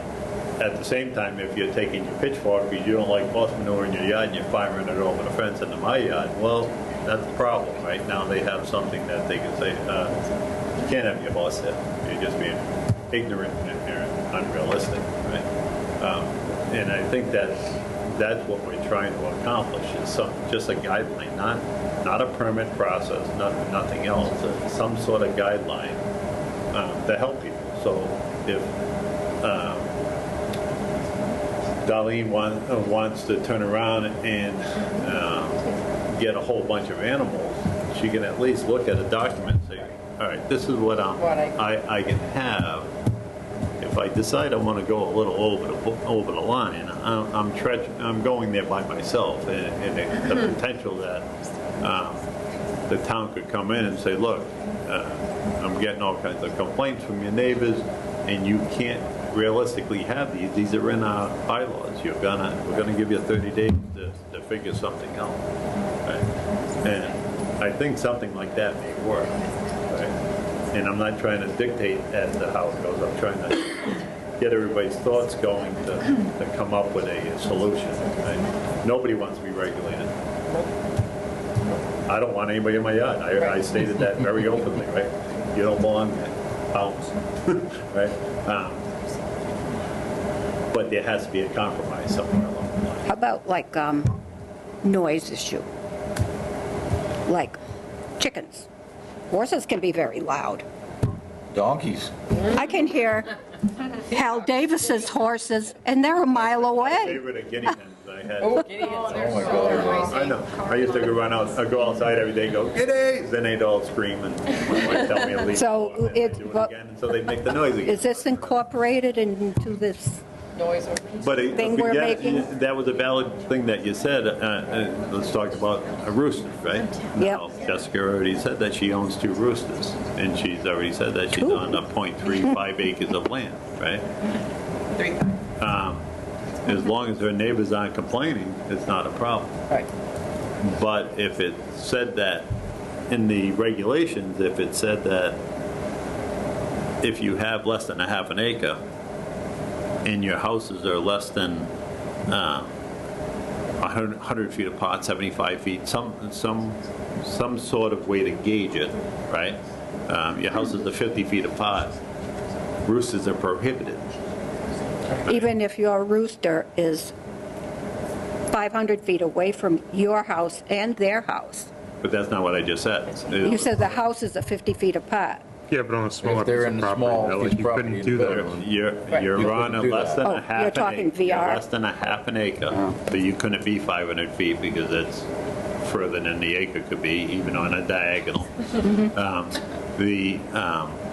at the same time, if you're taking your pitchfork because you don't like horse manure in your yard and you're firing it over the fence into my yard, well, that's the problem, right? Now they have something that they can say, you can't have your horse there. You're just being ignorant and unrealistic, right? And I think that's what we're trying to accomplish, is just a guideline, not a permit process, nothing else, some sort of guideline to help people. So if Darlene wants to turn around and get a whole bunch of animals, she can at least look at a document and say, all right, this is what I can have. If I decide I want to go a little over the line, I'm going there by myself, and the potential that the town could come in and say, look, I'm getting all kinds of complaints from your neighbors, and you can't realistically have these. These are in our bylaws. We're gonna give you 30 days to figure something out. Right? And I think something like that may work. Right? And I'm not trying to dictate as to how it goes. I'm trying to get everybody's thoughts going to come up with a solution. Right? Nobody wants to be regulated. I don't want anybody in my yard. I stated that very openly, right? You don't belong there. Bounce. Right? But there has to be a compromise somewhere along the line. How about like noise issue? Like chickens. Horses can be very loud. Donkeys. I can hear Hal Davis's horses, and they're a mile away. Favorite of guinea hens I had. Oh, guinea hens are Oh my so God. noisy. I know. I used to go outside every day, go, guineas! Then they'd all scream and my wife tell me to leave. So and it's- I'd do it again, and so they'd make the noise again. Is this incorporated into this? Noise ordinance. But thing we're making? that was a valid thing that you said. Let's talk about a rooster, right? Yep. Now, Jessica already said that she owns 2 roosters, and she's already said that she's on a 0.35 acres of land, right? 3. As long as her neighbors aren't complaining, it's not a problem. Right. But if it said that in the regulations, if it said that if you have less than a half an acre and your houses are less than 100 feet apart, 75 feet, some sort of way to gauge it, right? Your houses are 50 feet apart, roosters are prohibited. Even if your rooster is 500 feet away from your house and their house. But that's not what I just said. You said the houses are 50 feet apart. Yeah, but on a smaller If they're piece in of the small property, though, piece like, of you property, couldn't do that better. on. You're You on couldn't do less that. than Oh, a half you're an talking acre. You're VR. less than a half an acre, so you couldn't be 500 feet because it's further than the acre could be, even on a diagonal.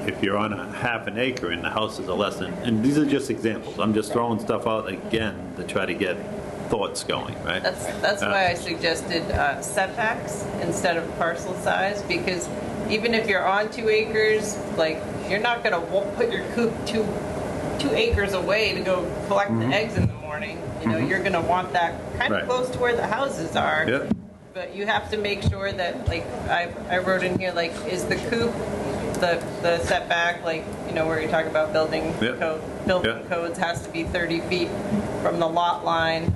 If you're on a half an acre and the houses are less than, and these are just examples, I'm just throwing stuff out again to try to get thoughts going, right? That's why I suggested setbacks instead of parcel size, because even if you're on 2 acres, like, you're not gonna put your coop 2 acres away to go collect the eggs in the morning. You know, you're gonna want that kind of Right. close to where the houses are. Yep. But you have to make sure that, like, I wrote in here, like, is the coop, the setback, like, you know, where you're talking about building Yep. building Yep. codes has to be 30 feet from the lot line.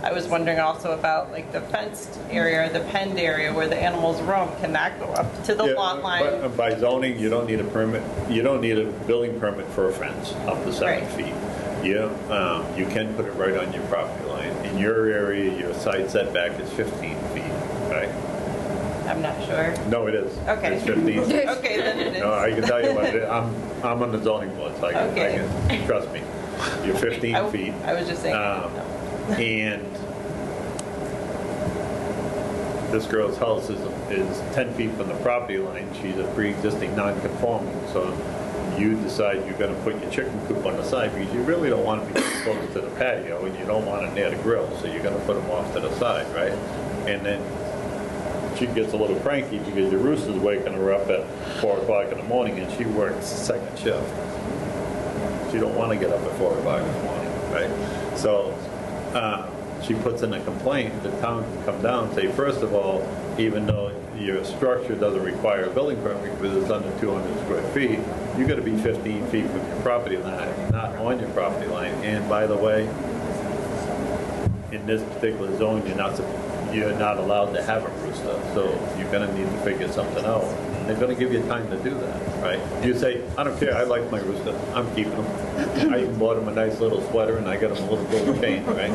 I was wondering also about, like, the fenced area, or the penned area where the animals roam. Can that go up to the Yeah, lot line? but By zoning, you don't need a permit, you don't need a building permit for a fence up to 7 Right. feet. Yeah, you can put it right on your property line. In your area, your side setback is 15 feet, right? I'm not sure. No, it is. Okay. It's 15. Okay, then it is. No, I can tell you what it is. I'm on the zoning board, so I can, trust me. You're 15 feet. I was just saying. And this girl's house is 10 feet from the property line. She's a pre-existing non-conforming, so you decide you're gonna put your chicken coop on the side because you really don't want to be too close to the patio and you don't want it near the grill, so you're gonna put them off to the side, right? And then she gets a little cranky because your rooster's waking her up at 4 o'clock in the morning and she works second shift. She don't want to get up at 4 o'clock in the morning, right? So she puts in a complaint, the town can come down and say, first of all, even though your structure doesn't require a building permit because it's under 200 square feet, you got to be 15 feet from your property line, not on your property line. And by the way, in this particular zone, you're not allowed to have a rooster, so you're going to need to figure something out. They're going to give you time to do that, right? You say, I don't care, I like my rooster, I'm keeping him. I even bought him a nice little sweater and I got him a little gold chain, right?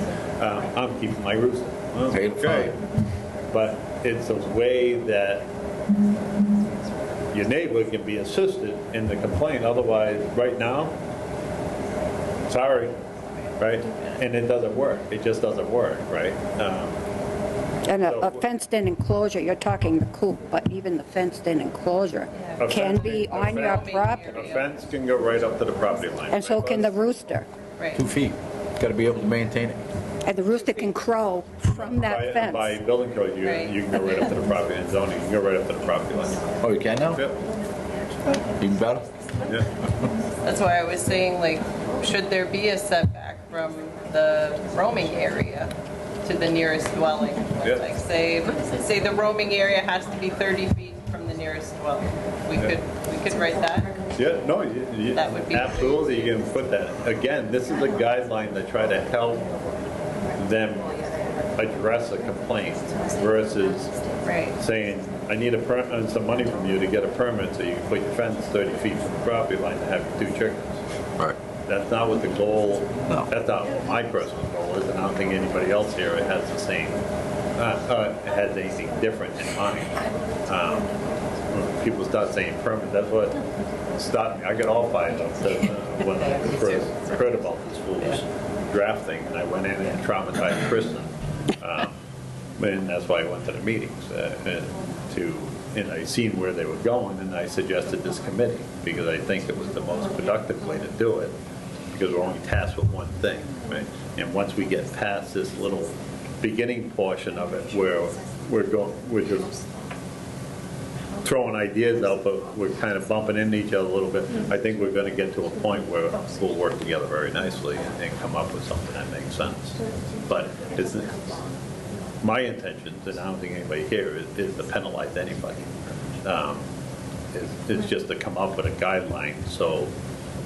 I'm keeping my rooster. Well, okay. But it's a way that your neighbor can be assisted in the complaint. Otherwise, right now, sorry, right? And it doesn't work. It just doesn't work, right? And a fenced-in enclosure, you're talking the coop, but even the fenced-in enclosure can be on your property. A fence can go right up to the property line. And so can the rooster. Right. 2 feet. Got to be able to maintain it. And the rooster can crow from that fence. By building code, you can go right up to the property, and zoning, you can go right up to the property line. Oh, you can now? Yep. Even better? Yeah. That's why I was saying, like, should there be a setback from the roaming area to the nearest dwelling? Yeah. Like, say the roaming area has to be 30 feet from the nearest dwelling. We could write that. Yeah, no, That would be absolutely, you can put that. Again, this is a guideline to try to help them address a complaint versus saying, I need some money from you to get a permit so you can put your fence 30 feet from the property line to have 2 chickens. Right. That's not what the goal, No. that's not what my personal goal is, and I don't think anybody else here has the same, has anything different in mind. When people start saying permit, that's what stopped me. I got all fired up when I first heard about this foolish draft thing, and I went in and traumatized Kristen. And that's why I went to the meetings, and I seen where they were going, and I suggested this committee, because I think it was the most productive way to do it, because we're only tasked with one thing, right? And once we get past this little beginning portion of it, where we're just throwing ideas out, but we're kind of bumping into each other a little bit, I think we're going to get to a point where we'll work together very nicely and come up with something that makes sense. But my intentions, and I don't think anybody here, is to penalize anybody. It's just to come up with a guideline, so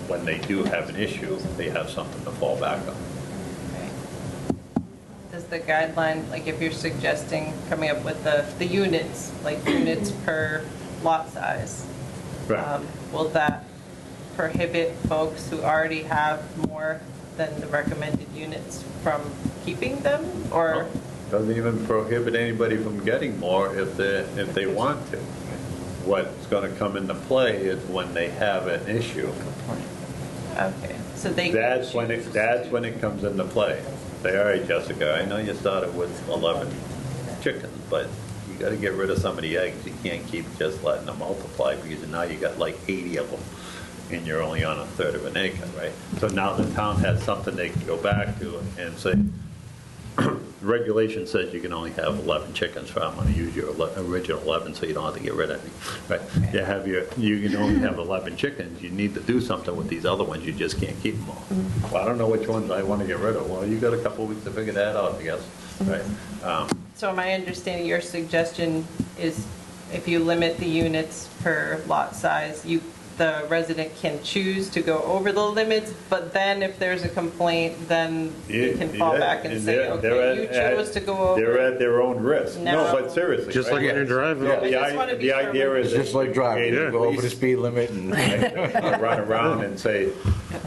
when they do have an issue, they have something to fall back on. Does the guideline, like if you're suggesting coming up with the units, like units per lot size, Right. will that prohibit folks who already have more than the recommended units from keeping them, or? Doesn't even prohibit anybody from getting more if they want to. What's going to come into play is when they have an issue. Okay, so they. That's when it comes into play. Say, all right, Jessica, I know you started with 11 chickens, but you got to get rid of some of the eggs. You can't keep just letting them multiply because now you got like 80 of them, and you're only on a third of an acre, right? So now the town has something they can go back to and say, regulation says you can only have 11 chickens, so I'm going to use your original 11 so you don't have to get rid of any. Right? You can only have 11 chickens. You need to do something with these other ones. You just can't keep them all. Well, I don't know which ones I want to get rid of. Well, you got a couple of weeks to figure that out, I guess. Right? So my understanding, your suggestion is if you limit the units per lot size, you the resident can choose to go over the limits, but then if there's a complaint, then they can fall back and say, okay, you chose to go over. They're at their own risk. No, No. but seriously. Just right? like when you're driving. Yeah, I just wanna be the sure idea we- is. It's just like driving, you go over the speed limit and. Run around and say,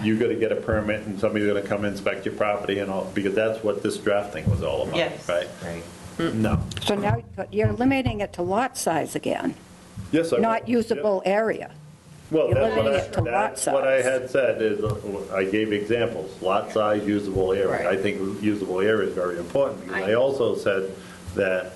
you gotta get a permit and somebody's gonna come inspect your property and all, because that's what this drafting was all about, Yes, right? right. No. So now you're limiting it to lot size again, Yes, I. not usable area. Well, You're that's what limiting it to lot that's what I size. had said, is I gave examples, lot size, usable area. Right. I think usable area is very important, because I also said that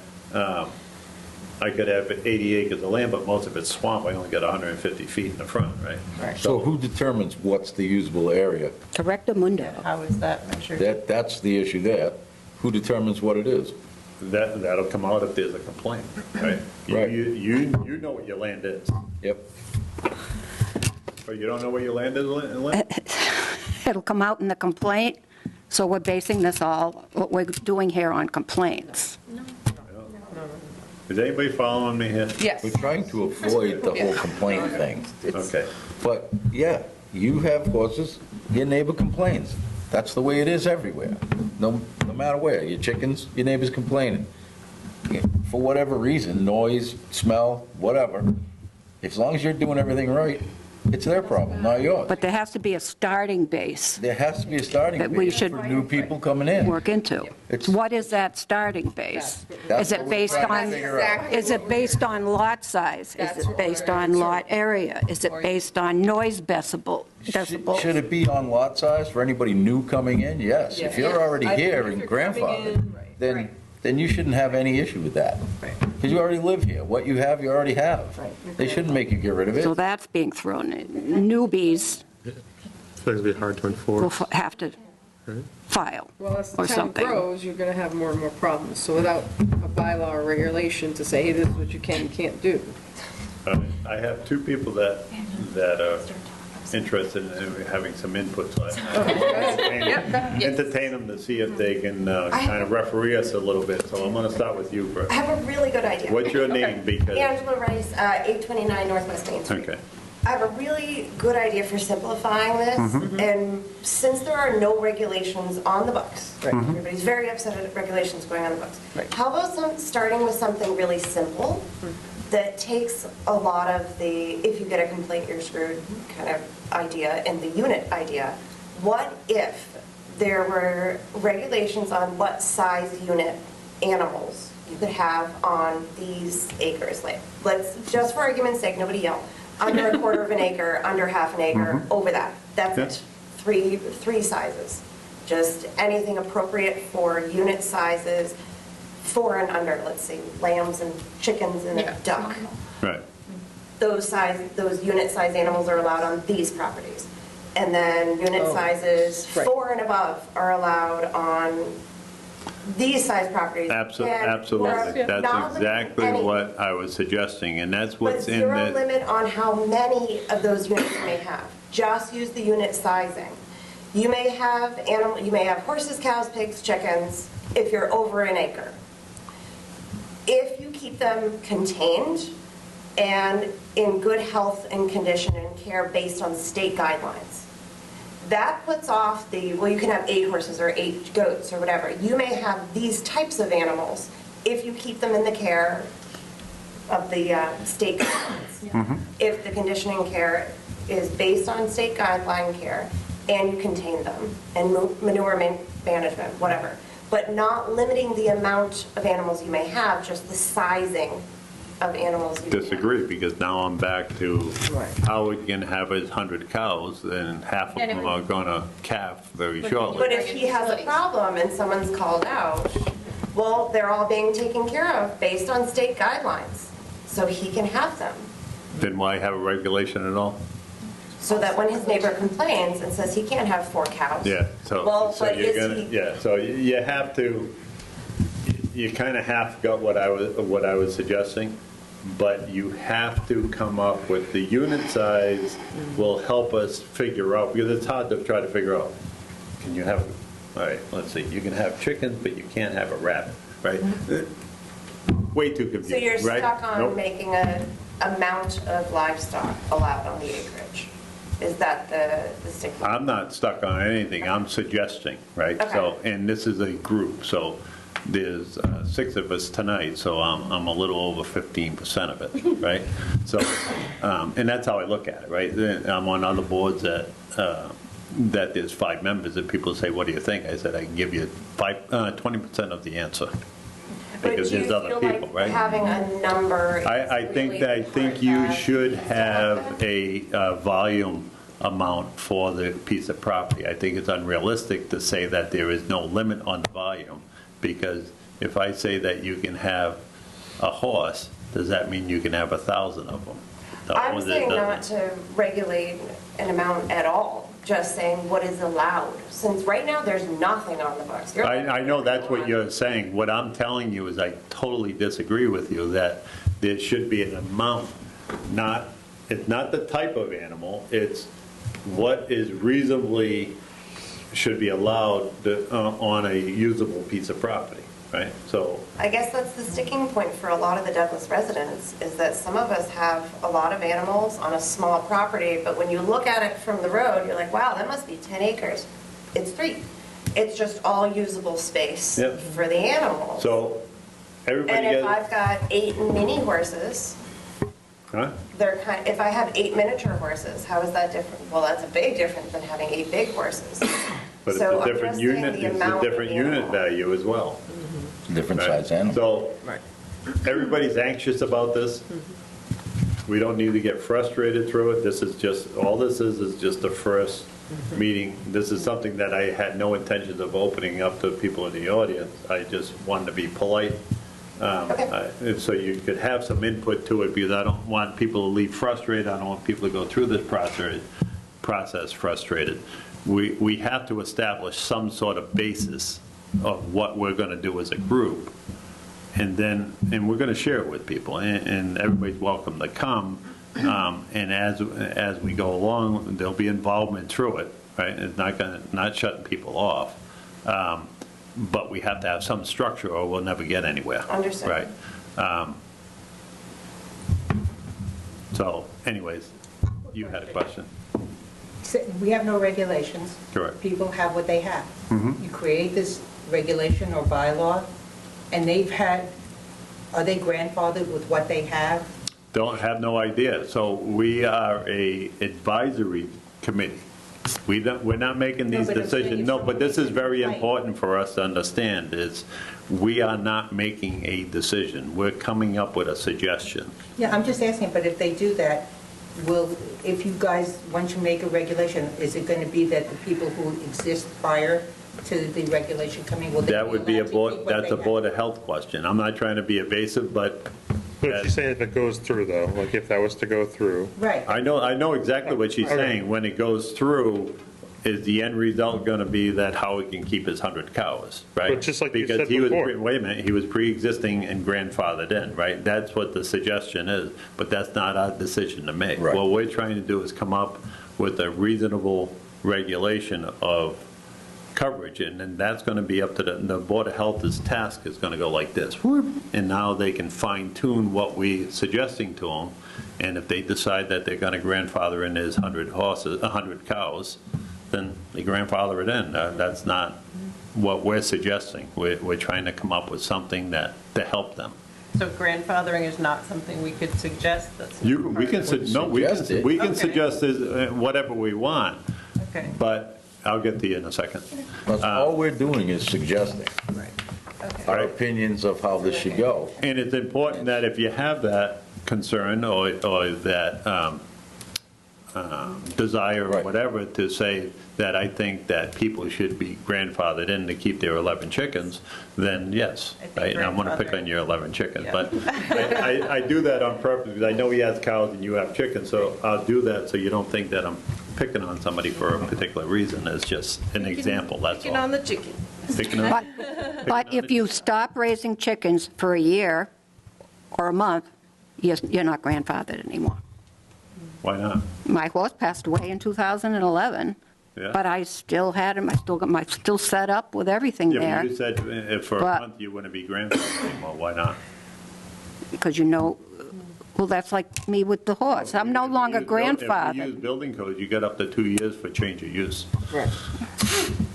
I could have 80 acres of land, but most of it's swamp, I only got 150 feet in the front, right? So who determines what's the usable area? Correctamundo. How is that measured? That's the issue there. Who determines what it is? That'll come out if there's a complaint, right? Right. You know what your land is, Yep. or you don't know what your land is, Lynn? It'll come out in the complaint, so we're basing this all, what we're doing here on complaints. Is anybody following me here? Yes. We're trying to avoid the whole complaint thing. Okay. But, yeah, you have horses, your neighbor complains. That's the way it is everywhere. No matter where. Your chickens, your neighbor's complaining. For whatever reason, noise, smell, whatever. As long as you're doing everything right, it's their problem, not yours. But there has to be a starting base There has to be a starting that we base should for new people coming in. work into. It's- What is that starting base? That's Is it what we're based trying to on, figure out. is it based on lot size? Is it based on lot area? Is it based on noise decibels? Should it be on lot size for anybody new coming in? Yes. If you're already I think here if and you're coming grandfathered, in, then you shouldn't have any issue with that. Because you already live here. What you have, you already have. They shouldn't make you get rid of So it. that's being thrown in. Newbies I feel like it'd be hard to will enforce. have to file Well, as the or town something. grows, you're going to have more and more problems. So without a bylaw or regulation to say, hey, this is what you can and can't do. I have two people that are interested in having some input, so I entertain them to see if they can kind of referee us a little bit. So I'm going to start with you first. I have a really good idea. What's your name? Because, Angela Rice, 829 Northwest Main Street. okay. I have a really good idea for simplifying this, and since there are no regulations on the books, everybody's very upset at regulations going on the books. How about starting with something really simple that takes a lot of the, if you get a complaint, you're screwed kind of idea and the unit idea. What if there were regulations on what size unit animals you could have on these acres? Like, let's, just for argument's sake, nobody yell, under a quarter of an acre, under half an acre, over that. That's it. Three sizes. Just anything appropriate for unit sizes, 4 and under, let's say lambs and chickens and a duck. Right. Those unit size animals are allowed on these properties. And then unit sizes 4 and above are allowed on these size properties. Absolutely. And That's exactly any. what I was suggesting, and that's But what's in zero the, limit on how many of those units you may have. Just use the unit sizing. You may have horses, cows, pigs, chickens, if you're over an acre. If you keep them contained and in good health and condition and care based on state guidelines, that puts off well, you can have 8 horses or 8 goats or whatever. You may have these types of animals if you keep them in the care of the state guidelines. If the conditioning care is based on state guideline care and you contain them, and manure management, whatever, but not limiting the amount of animals you may have, just the sizing of animals you may have. disagree, because now I'm back to how we can have 100 cows, and half of them are gonna calf very shortly. But if he has a problem and someone's called out, well, they're all being taken care of based on state guidelines, so he can have them. Then why have a regulation at all? So that when his neighbor complains and says he can't have 4 cows. Yeah, so But you're is gonna, he- yeah, so you have to, you kind of half got what I was suggesting, but you have to come up with the unit size will help us figure out, because it's hard to try to figure out. Can you have, all right, let's see, you can have chickens, but you can't have a rabbit, right? Way too confusing, So you're right? stuck on Nope. making a amount of livestock allowed on the acreage? Is that the sticking? I'm not stuck on anything, I'm suggesting, right? Okay. So, and this is a group, so there's 6 of us tonight, so I'm a little over 15% of it, right? So, and that's how I look at it, right? I'm on other boards that there's 5 members, and people say, what do you think? I said, I can give you 20% of the answer. But Because do you there's other feel people, like right? having a number is I really think you important should that- have a volume amount for the piece of property. I think it's unrealistic to say that there is no limit on the volume, because if I say that you can have a horse, does that mean you can have 1,000 of them? No, I'm it saying not doesn't. to regulate an amount at all, just saying what is allowed, since right now there's nothing on the books. You're- I know that's what you're saying. What I'm telling you is I totally disagree with you, that there should be an amount, it's not the type of animal, it's what is reasonably should be allowed on a usable piece of property, right? So, I guess that's the sticking point for a lot of the Douglas residents, is that some of us have a lot of animals on a small property, but when you look at it from the road, you're like, wow, that must be 10 acres. It's 3. It's just all usable space Yep. for the animals. so everybody And if gets, I've got 8 mini horses, huh? if I have 8 miniature horses, how is that different? Well, that's a big difference than having 8 big horses. But it's So a I'm different just saying unit, the it's a amount of different unit animal. value as well. Different right? size animal. So, Right. everybody's anxious about this. We don't need to get frustrated through it. This is just, all this is just the first meeting. This is something that I had no intentions of opening up to people in the audience. I just wanted to be polite. And so you could have some input to it, because I don't want people to leave frustrated. I don't want people to go through this process frustrated. We have to establish some sort of basis of what we're going to do as a group. And we're going to share it with people, and everybody's welcome to come. And as we go along, there'll be involvement through it, right? It's not shutting people off. But we have to have some structure, or we'll never get anywhere. Understood. Right? So anyways, you had a question. We have no regulations. Correct. People have what they have. Mhm. You create this regulation or bylaw, and are they grandfathered with what they have? Don't have no idea. So we are a advisory committee. We're not making these No, but I'm saying decisions. if No, but this is very Right. important for us to understand, is we are not making a decision. We're coming up with a suggestion. Yeah, I'm just asking, but if they do that, if you guys, once you make a regulation, is it going to be that the people who exist prior to the regulation coming, will they That would be allowed to keep what that's they a have? Board of Health question. I'm not trying to be evasive, but But she's saying if it goes through though, like if that was to go through, Right. I know exactly what she's Okay. saying. When it goes through, is the end result going to be that Howard can keep his 100 cows, right? But just like you Because said he was before. wait a minute, he was pre-existing and grandfathered in, right? That's what the suggestion is, but that's not our decision to make. Right. What we're trying to do is come up with a reasonable regulation of coverage, and then that's going to be up to the Board of Health's task is going to go like this. Whoop. And now they can fine tune what we're suggesting to them, and if they decide that they're going to grandfather in his 100 horses, 100 cows, then they grandfather it in. That's not what we're suggesting. We're trying to come up with something to help them. So grandfathering is not something we could suggest? That's We part can, of it? no, we Suggest it. can Okay. suggest whatever we want, Okay, but I'll get to you in a second. That's all we're doing is suggesting right, okay. our opinions of how this should go. And it's important that if you have that concern or that desire or Right. whatever, to say that I think that people should be grandfathered in to keep their 11 chickens, then yes. I think Right? And I want to pick grandfathering- on your 11 chickens, Yeah. but I do that on purpose, because I know he has cows and you have chickens, so I'll do that so you don't think that I'm picking on somebody for a particular reason. It's just an example, that's Picking on all. the chicken. Picking on- But if you stop raising chickens for a year or a month, you're not grandfathered anymore. Why not? My horse passed away in 2011, Yeah. but I still had him, still set up with everything Yeah, there. but you said if for a But- month you wouldn't be grandfathered anymore, why not? Because you know, Well, that's like me with the horse. I'm no longer If you use grandfathered. building codes, you get up to 2 years for change of use. Right.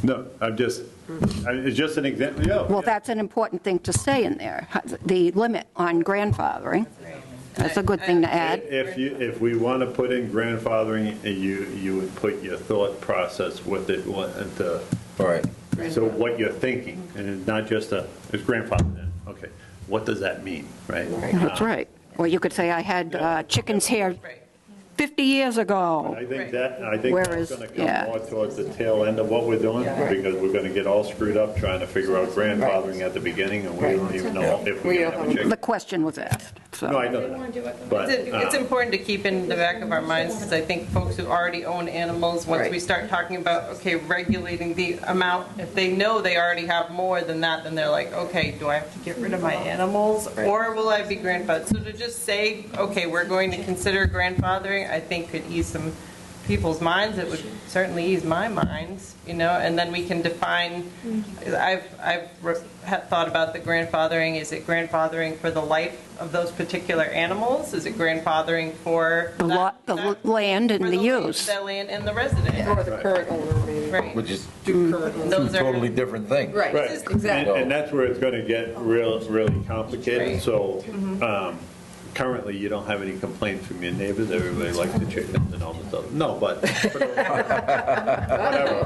No, it's just an example, yeah. Well, that's an important thing to say in there, the limit on grandfathering. That's a good thing to add. If we want to put in grandfathering, you would put your thought process with it, Right. so what you're thinking, and it's not just it's grandfathered in, okay, what does that mean, right? That's right. Or you could say I had chickens here 50 years ago. I think that's Whereas, going to yeah. come more towards the tail end of what we're doing, because we're going to get all screwed up trying to figure out grandfathering at the beginning, and we don't even know if we have a chicken. The question was asked, No, so. I know that, but, It's important to keep in the back of our minds, because I think folks who already own animals, once we start talking about, okay, regulating the amount, if they know they already have more than that, then they're like, okay, do I have to get rid of my animals, or will I be grandfathered? So to just say, okay, we're going to consider grandfathering, I think could ease some people's minds. It would certainly ease my minds, and then we can define, I've thought about the grandfathering. Is it grandfathering for the life of those particular animals? Is it grandfathering for The land and the use. The land and the resident? Or the current owner, maybe. Right. Which is Those are totally different things. Right, right, exactly. and that's where it's going to get really complicated, Right. so currently, you don't have any complaints from your neighbors, everybody likes the chickens and all this stuff. No, but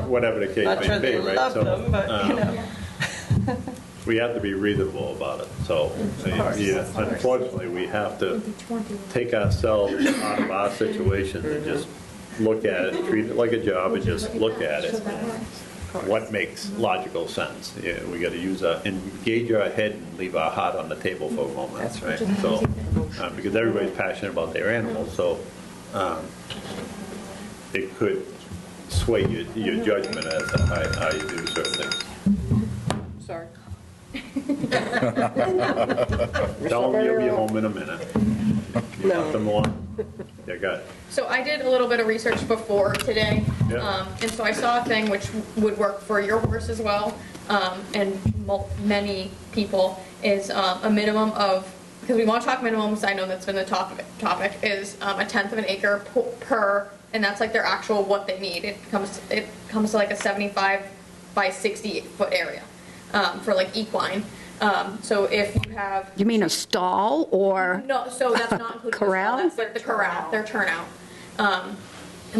whatever the case Not sure may be, they right? love So, them, but, we have to be reasonable about it, so, unfortunately, we have to take ourselves out of our situation and just look at it, treat it like a job, and just look at it. What makes logical sense? Yeah, we got to engage our head and leave our heart on the table for a moment, right? So, because everybody's passionate about their animals, so it could sway your judgment as to how you do certain things. Sorry. Tell them you'll be home in a minute. You left them alone? Yeah, got it. So I did a little bit of research before today, Yeah. and so I saw a thing which would work for your horse as well, and many people, is a minimum of, because we want to talk minimums, I know that's been the topic, is a tenth of an acre per, and that's like their actual what they need. It comes to like a 75 by 60 foot area for like equine. So if you have... You mean a stall or? No, so that's not including the Corral? stall, that's like the corral, their turnout. But,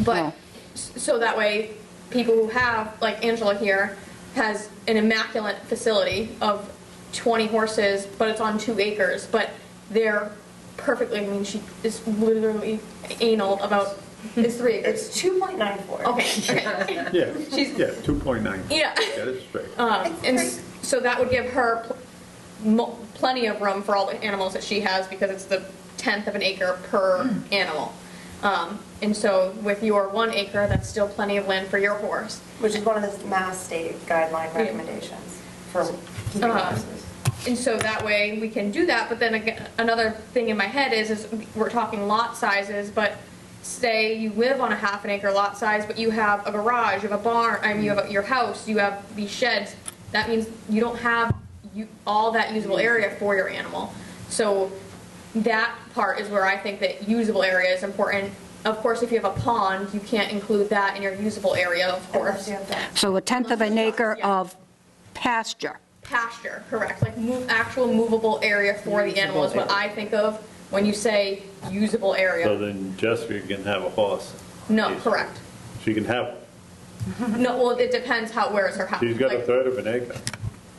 Oh. so that way, people who have, like Angela here, has an immaculate facility of 20 horses, but it's on 2 acres, but they're perfectly, I mean, she is literally anal about, it's 3 acres. It's 2.94. Okay. Yeah, She's- 2.9. Yeah. Get it straight. And so that would give her plenty of room for all the animals that she has, because it's the tenth of an acre per animal. And so with your 1 acre, that's still plenty of land for your horse. Which is one of the Mass State guideline recommendations for keeping horses. And so that way we can do that, but then again, another thing in my head is we're talking lot sizes, but say you live on a half an acre lot size, but you have a garage, you have a barn, I mean, you have your house, you have these sheds, that means you don't have all that usable area for your animal. So that part is where I think that usable area is important. Of course, if you have a pond, you can't include that in your usable area, of course. So a tenth of an acre of pasture. Pasture, correct. Like actual movable area for the animal is what I think of when you say usable So area. then Jessica can have a horse. No, correct. She can have, No, well, it depends where is her house. she's got a Like, third of an acre.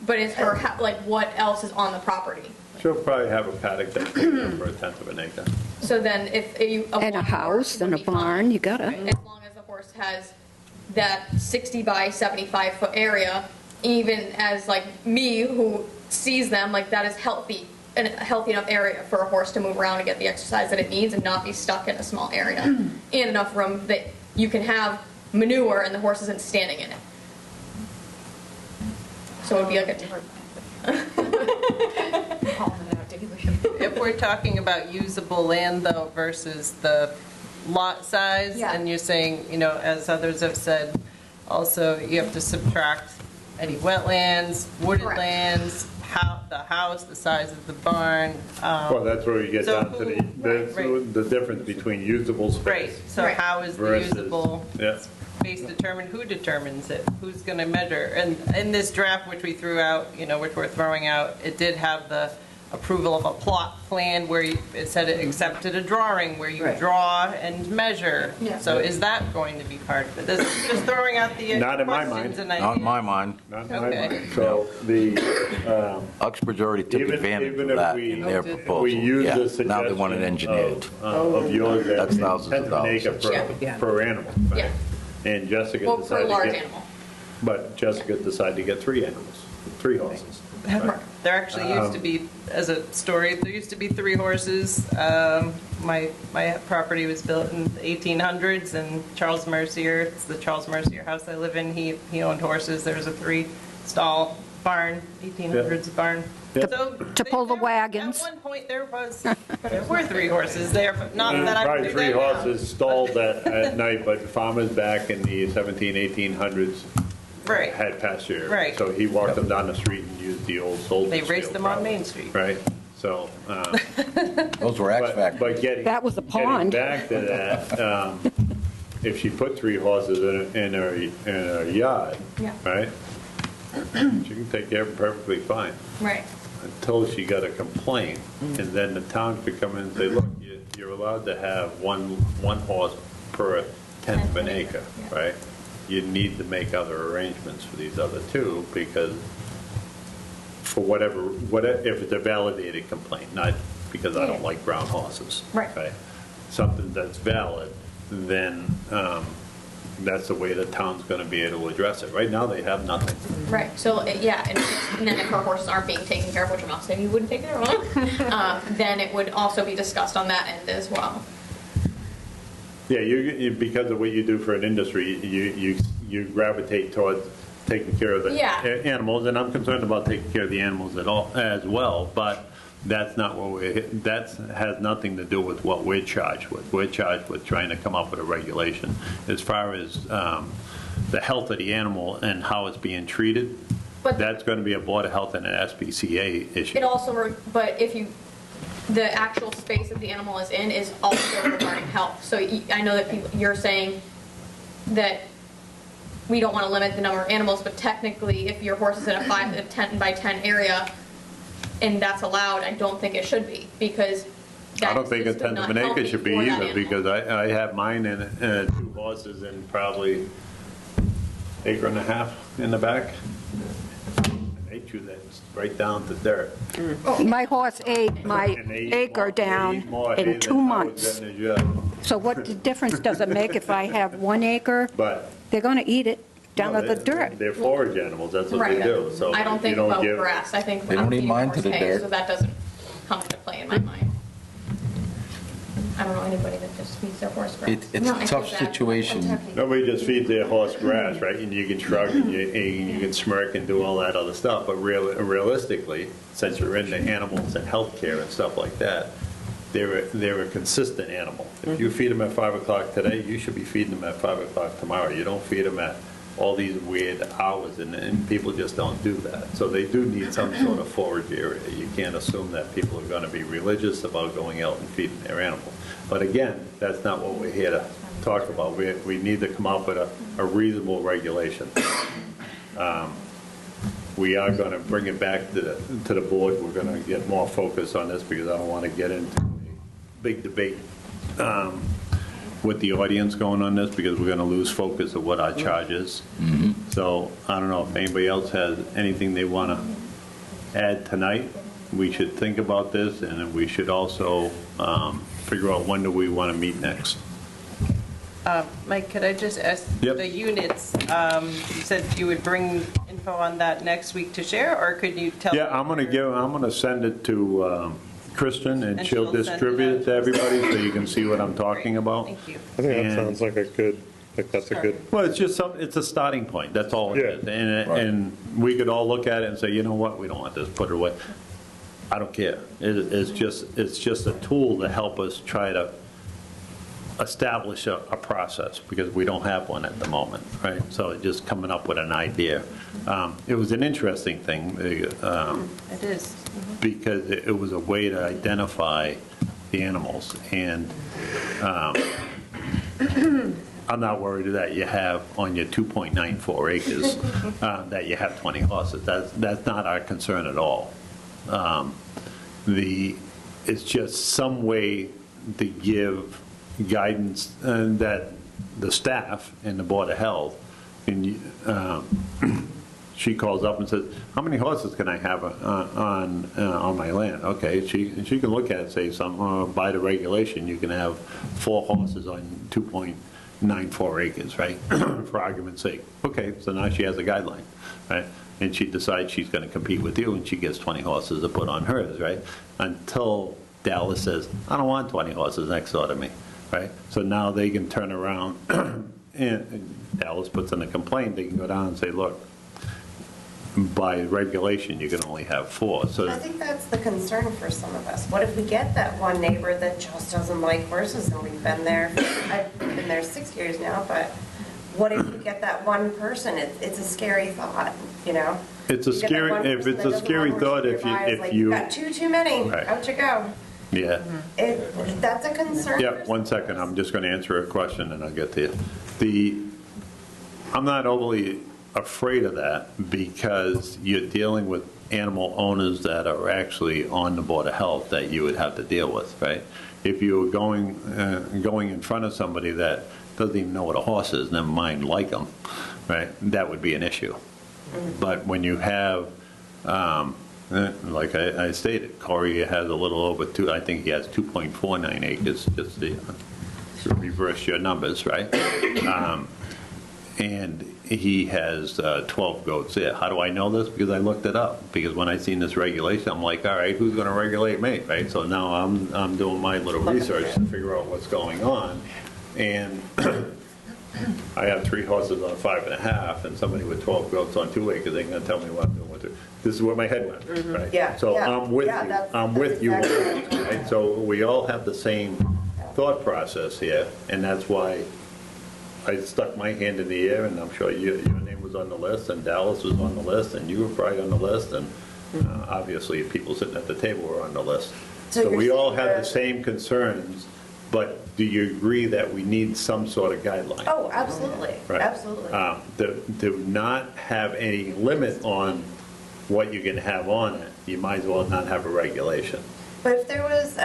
but is her, like, what else is on the property? She'll probably have a paddock that's big enough for a tenth of an acre. So then if you. And a house and a barn, you gotta. As long as the horse has that 60 by 75 foot area, even as like me who sees them, like that is healthy, and a healthy enough area for a horse to move around and get the exercise that it needs and not be stuck in a small area. And enough room that you can have manure and the horse isn't standing in it. So it would be like If we're talking about usable land though versus the lot size, Yeah. and you're saying, as others have said, also you have to subtract any wetlands, wooded Correct. lands, lot, the house, the size of the barn. Well, that's where you get So down to right. the difference between usable Right, space. so Right. how is the Versus- usable Yeah. space determined? Who determines it? Who's going to measure? And in this draft, which we threw out, which we're throwing out, it did have the approval of a plot plan where it said it accepted a drawing where you Right. draw and measure. Yeah. So is that going to be part of it? This is just throwing out the Not in my questions mind. and Not in ideas. my mind. Not in my Okay. mind. So Uxbridge already took Even- advantage even of if that we- in their proposal. we use Yeah, the now they want it suggestion engineered. of yours That's at thousands of tenth of an acre dollars. Yeah. per animal, right? Yeah. And Jessica Well, for a decided large to get, animal. but Jessica decided to get 3 animals, 3 horses. There actually used to be, as a story, there used to be 3 horses. My property was built in the 1800s, and Charles Mercier, it's the Charles Mercier house I live in, he owned horses. There was a 3-stall barn, 1800s barn. Yeah. So To pull the there- wagons. At one point, there were 3 horses there, but not that I Probably would do 3 that now. horses stalled at night, but farmers back in the 1800s Right. had pasture. Right. So he walked them down the street and used the old soldiers. They raced field, them on probably. Main Street. Right, so, Those were X but factors. getting. That was the pond. Getting back to that, if she put 3 horses in her yard, Yeah. right? She can take care of them perfectly fine, Right. until she got a complaint, and then the town could come in and say, look, you're allowed to have one horse per tenth of an acre, Yeah. right? You need to make other arrangements for these other 2, because for whatever, if it's a validated complaint, not because I don't like brown horses. Right. Something that's valid, then that's the way the town's gonna be able to address it. Right now, they have nothing. Right, so, yeah, and then if our horses aren't being taken care of, which I'm not saying you wouldn't take care of them, then it would also be discussed on that end as well. Yeah, because of what you do for an industry, you gravitate towards taking care of the Yeah. animals, and I'm concerned about taking care of the animals as well, but that's not what that has nothing to do with what we're charged with. We're charged with trying to come up with a regulation. As far as the health of the animal and how it's being treated, But- that's going to be a Board of Health and an SPCA issue. It also, but if you, the actual space that the animal is in is also regarding health. So I know that you're saying that we don't want to limit the number of animals, but technically, if your horse is in a 10 by 10 area, and that's allowed, I don't think it should be, because that I don't think a system tenth of not an acre healthy should be for that either, animal. because I have mine and 2 horses and probably acre and a half in the back. And they chew that right down to dirt. My horse ate my And they eat acre more- they down eat more hay in than 2 I was months. getting as yet. So what difference does it make if I have 1 acre? But. They're going to eat it down no, to the they- dirt. They're forage animals, that's what they Right. do, so. I don't you think about give- grass, I think They don't I'm need feeding mine horse to the hay, dirt. so that doesn't come into play in my mind. I don't know anybody that just feeds their horse grass. It's No, a I tough feel bad. situation. Nobody just feeds their horse grass, right? And you can shrug and you can smirk and do all that other stuff, but realistically, since you're into animals and healthcare and stuff like that, they're a consistent animal. If you feed them at 5 o'clock today, you should be feeding them at 5 o'clock tomorrow. You don't feed them at all these weird hours, and people just don't do that. So they do need some sort of forage area. You can't assume that people are going to be religious about going out and feeding their animal. But again, that's not what we're here to talk about. We need to come up with a reasonable regulation. We are going to bring it back to the board. We're going to get more focus on this because I don't want to get into a big debate with the audience going on this, because we're going to lose focus of what our charge is. So I don't know if anybody else has anything they want to add tonight. We should think about this, and we should also figure out when do we want to meet next. Mike, could I just ask, Yep. the units, you said you would bring info on that next week to share, or could you tell? Yeah, I'm going to send it to Kristen, and And she'll she'll send distribute it to everybody so you can see what I'm talking about. Thank you. I think that And- sounds like that's a good, Well, it's just it's a starting point, that's all it Yeah. is. And we could all look at it and say, you know what, we don't want this, put it away. I don't care. It's just a tool to help us try to establish a process, because we don't have one at the moment, right? So just coming up with an idea. It was an interesting thing. It is. Because it was a way to identify the animals. And I'm not worried that you have on your 2.94 acres, that you have 20 horses. That's not our concern at all. It's just some way to give guidance that the staff and the Board of Health, and she calls up and says, how many horses can I have on my land? Okay, she can look at it and say, by the regulation, you can have 4 horses on 2.94 acres, right? For argument's sake. Okay, so now she has a guideline, right? And she decides she's going to compete with you, and she gets 20 horses to put on hers, right? Until Dallas says, I don't want 20 horses next door to me, right? So now they can turn around, and Dallas puts in a complaint, they can go down and say, look, by regulation, you can only have 4. So I think that's the concern for some of us. What if we get that one neighbor that just doesn't like horses, and we've been there, I've been there 6 years now, but what if we get that one person? It's a scary thought, you know? It's a scary, if it's a scary thought, if you. Got too many, Right. out you go. Yeah. That's a concern. Yeah, 1 second, I'm just going to answer a question and I'll get to you. I'm not overly afraid of that, because you're dealing with animal owners that are actually on the Board of Health that you would have to deal with, right? If you were going in front of somebody that doesn't even know what a horse is, never mind like them, right, that would be an issue. But when you have, like I stated, Corey has a little over 2, I think he has 2.49 acres, just to reverse your numbers, right? And he has 12 goats there. How do I know this? Because I looked it up. Because when I seen this regulation, I'm like, all right, who's going to regulate me, right? So now I'm doing my little research to figure out what's going on. And I have 3 horses on 5.5, and somebody with 12 goats on 2 acres ain't going to tell me what I'm doing with it. This is where my head went, right? Yeah, So yeah, I'm with yeah, you. that's I'm with you, exactly right? So we all have the same thought process here, and that's why I stuck my hand in the air, and I'm sure your name was on the list, and Dallas was on the list, and you were probably on the list, and obviously people sitting at the table were on the list. So we all have the same concerns, but do you agree that we need some sort of guideline? Oh, absolutely, Right. absolutely. To not have any limit on what you can have on it, you might as well not have a regulation. But if there was,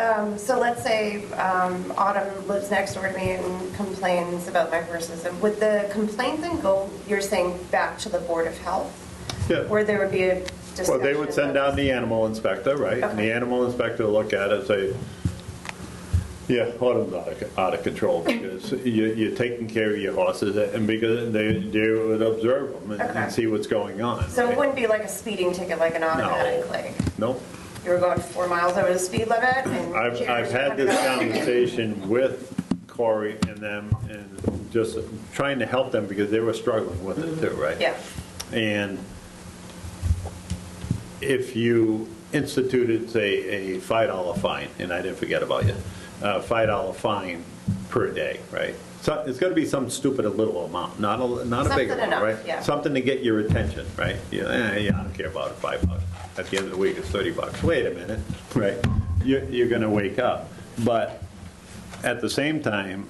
so let's say Autumn lives next door to me and complains about my horses, would the complaint then go, you're saying, back to the Board of Health? Yeah. Or there would be a discussion? Well, they would send down the animal inspector, right? And the animal inspector will look at it and say, yeah, Autumn's out of control, because you're taking care of your horses, and because they would observe them and see what's going on. So right? it wouldn't be like a speeding ticket, like an automatic, like, Nope. you were going 4 miles over the speed limit and... I've had this conversation with Corey and them, and just trying to help them, because they were struggling with it too, right? Yeah. And if you instituted, say, a $5 fine, and I didn't forget about you, $5 fine per day, right? So it's got to be some stupid little amount, not a big Something amount, enough, right? yeah. Something to get your attention, right? Yeah, I don't care about it, $5. At the end of the week, it's $30. Wait a minute, right? You're going to wake up. But at the same time,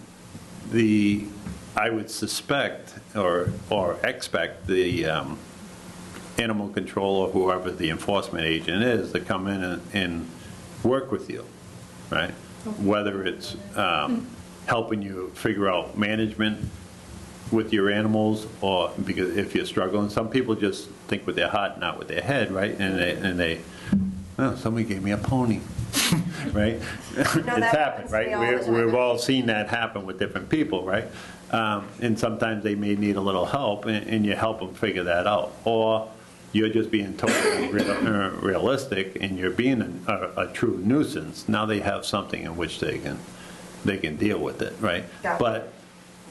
I would suspect or expect the animal control or whoever the enforcement agent is to come in and work with you, right? Whether it's helping you figure out management with your animals, or because if you're struggling, some people just think with their heart, not with their head, right? And they oh, somebody gave me a pony, right? It's happened, right? We've all seen that happen with different people, right? And sometimes they may need a little help, and you help them figure that out. Or you're just being totally realistic, and you're being a true nuisance. Now they have something in which they can deal with it, right? Gotcha. But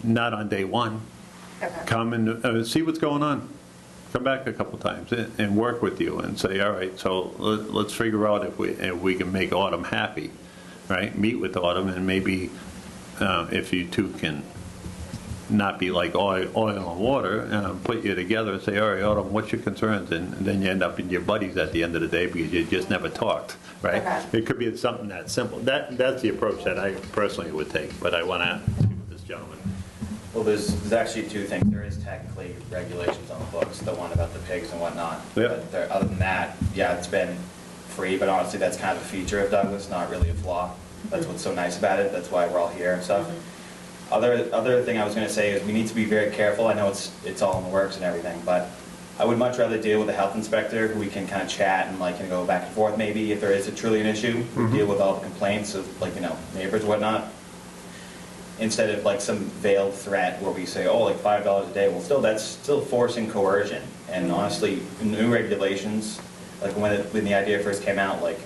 not on day one. Okay. Come and see what's going on. Come back a couple times and work with you and say, all right, so let's figure out if we can make Autumn happy, right? Meet with Autumn and maybe if you two can not be like oil and water, put you together and say, all right, Autumn, what's your concerns? And then you end up in your buddies at the end of the day because you just never talked, right? Okay. It could be something that simple. That's the approach that I personally would take, but I want to speak with this gentleman. Well, there's actually two things. There is technically regulations on the books, the one about the pigs and whatnot. Yeah. But other than that, yeah, it's been free, but honestly, that's kind of a feature of Douglas, not really a flaw. That's what's so nice about it. That's why we're all here and stuff. Other thing I was going to say is we need to be very careful. I know it's all in the works and everything, but I would much rather deal with a health inspector who we can kind of chat and like go back and forth maybe if there is truly an issue, deal with all the complaints of like, neighbors and whatnot, instead of like some veiled threat where we say, oh, like $5 a day. Well, that's still forcing coercion. And honestly, new regulations, like when the idea first came out, like,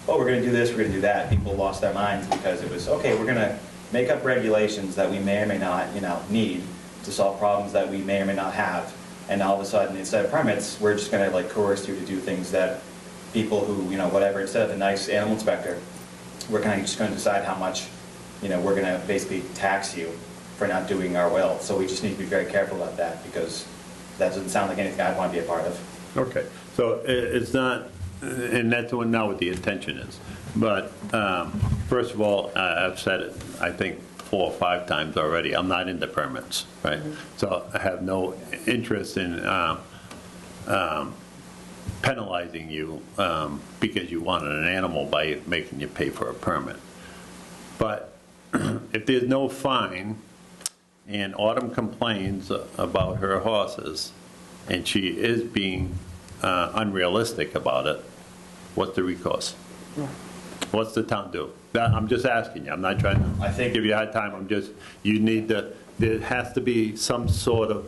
oh, we're going to do this, we're going to do that, people lost their minds because it was, okay, we're going to make up regulations that we may or may not, need to solve problems that we may or may not have. And all of a sudden, instead of permits, we're just going to like coerce you to do things that people who, whatever, instead of a nice animal inspector, we're kind of just going to decide how much, we're going to basically tax you for not doing our will. So we just need to be very careful about that because that doesn't sound like anything I'd want to be a part of. Okay, so it's not, and that's not what the intention is. But first of all, I've said it, I think 4 or 5 times already, I'm not into permits, right? So I have no interest in penalizing you because you wanted an animal by making you pay for a permit. But if there's no fine and Autumn complains about her horses and she is being unrealistic about it, what's the recourse? What's the town do? I'm just asking you. I'm not trying to give you a hard time. There has to be some sort of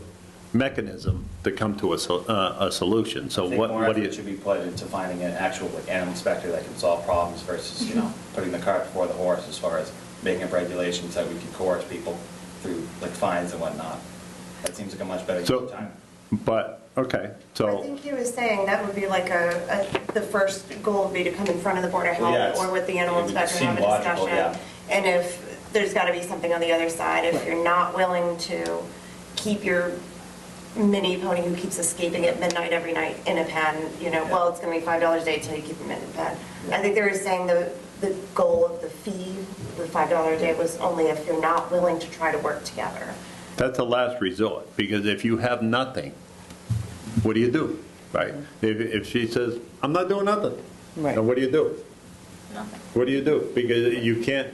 mechanism to come to a solution. So I think what more do you? effort should be put into finding an actual animal inspector that can solve problems versus, putting the cart before the horse as far as making up regulations that we can coerce people through like fines and whatnot. That seems like a much better use of time. But, okay, I think he was saying that would be like the first goal would be to come in front of the Board of Well, Health yeah, or with the animal it would inspector and have a seem logical, discussion. yeah. And if there's got to be something on the other side, if you're not willing to keep your mini pony who keeps escaping at midnight every night in a pen, well, it's going to be $5 a day until you keep him in a pen. I think they were saying the goal of the fee, the $5 a day, was only if you're not willing to try to work together. That's a last resort, because if you have nothing, what do you do, right? If she says, I'm not doing nothing, Right. then what do you do? Nothing. What do you do? Because you can't,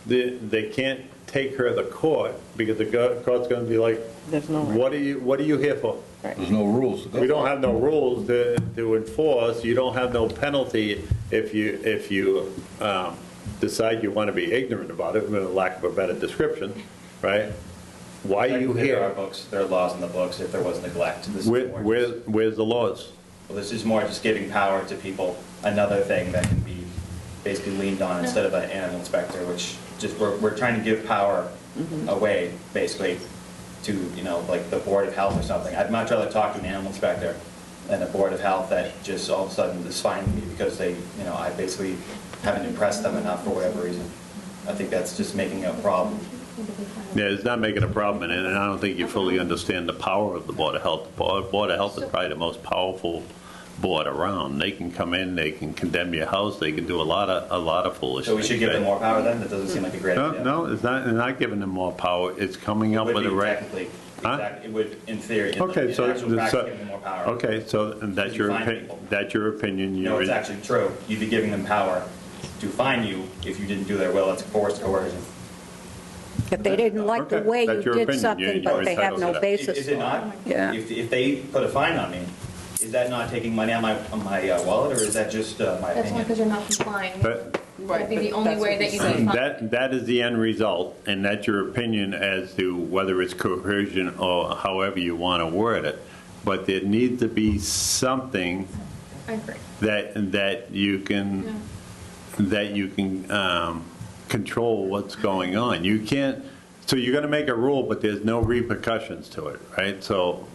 they can't take her to court, because the court's gonna be like, There's no way. what are you here for? There's no rules to go We don't have no rules to enforce, you don't have no penalty if you decide you want to be ignorant about it, with a lack of a better description, right? Why are you Technically, there are here? books, there are laws in the books if there was neglect. This is more Where's the laws? Well, this is more just giving power to people, another thing that can be basically leaned on instead of an animal inspector, which just, we're trying to give power away, basically, to, like the Board of Health or something. I'd much rather talk to an animal inspector than a Board of Health that just all of a sudden is fining me because they, I basically haven't impressed them enough for whatever reason. I think that's just making a problem. Yeah, it's not making a problem, and I don't think you fully understand the power of the Board of Health. The Board of Health is probably the most powerful board around. They can come in, they can condemn your house, they can do a lot of foolish So we things. should give them more power then? That doesn't seem like a great idea. No, it's not giving them more power, it's coming up It with would a be right. technically, Huh? exactly, it would, in theory, in Okay, so, actual practice, give them more power. okay, so that's You your fine opinion, people. that's your opinion. No, it's actually true. You'd be giving them power to fine you if you didn't do their will. It's forced coercion. If they didn't like the Okay, way that's you your did opinion. something, You're but they have entitled no to that. basis Is it for it. not? Yeah. If they put a fine on me, is that not taking money on my wallet, or is that just my That's only opinion? because you're not complying. But That'd be the only that's way what that he's you saying. can find. that is the end result, and that's your opinion as to whether it's coercion or however you want to word it. But there needs to be something I agree. that you can control what's going on. You can't. So you're going to make a rule, but there's no repercussions to it, right? So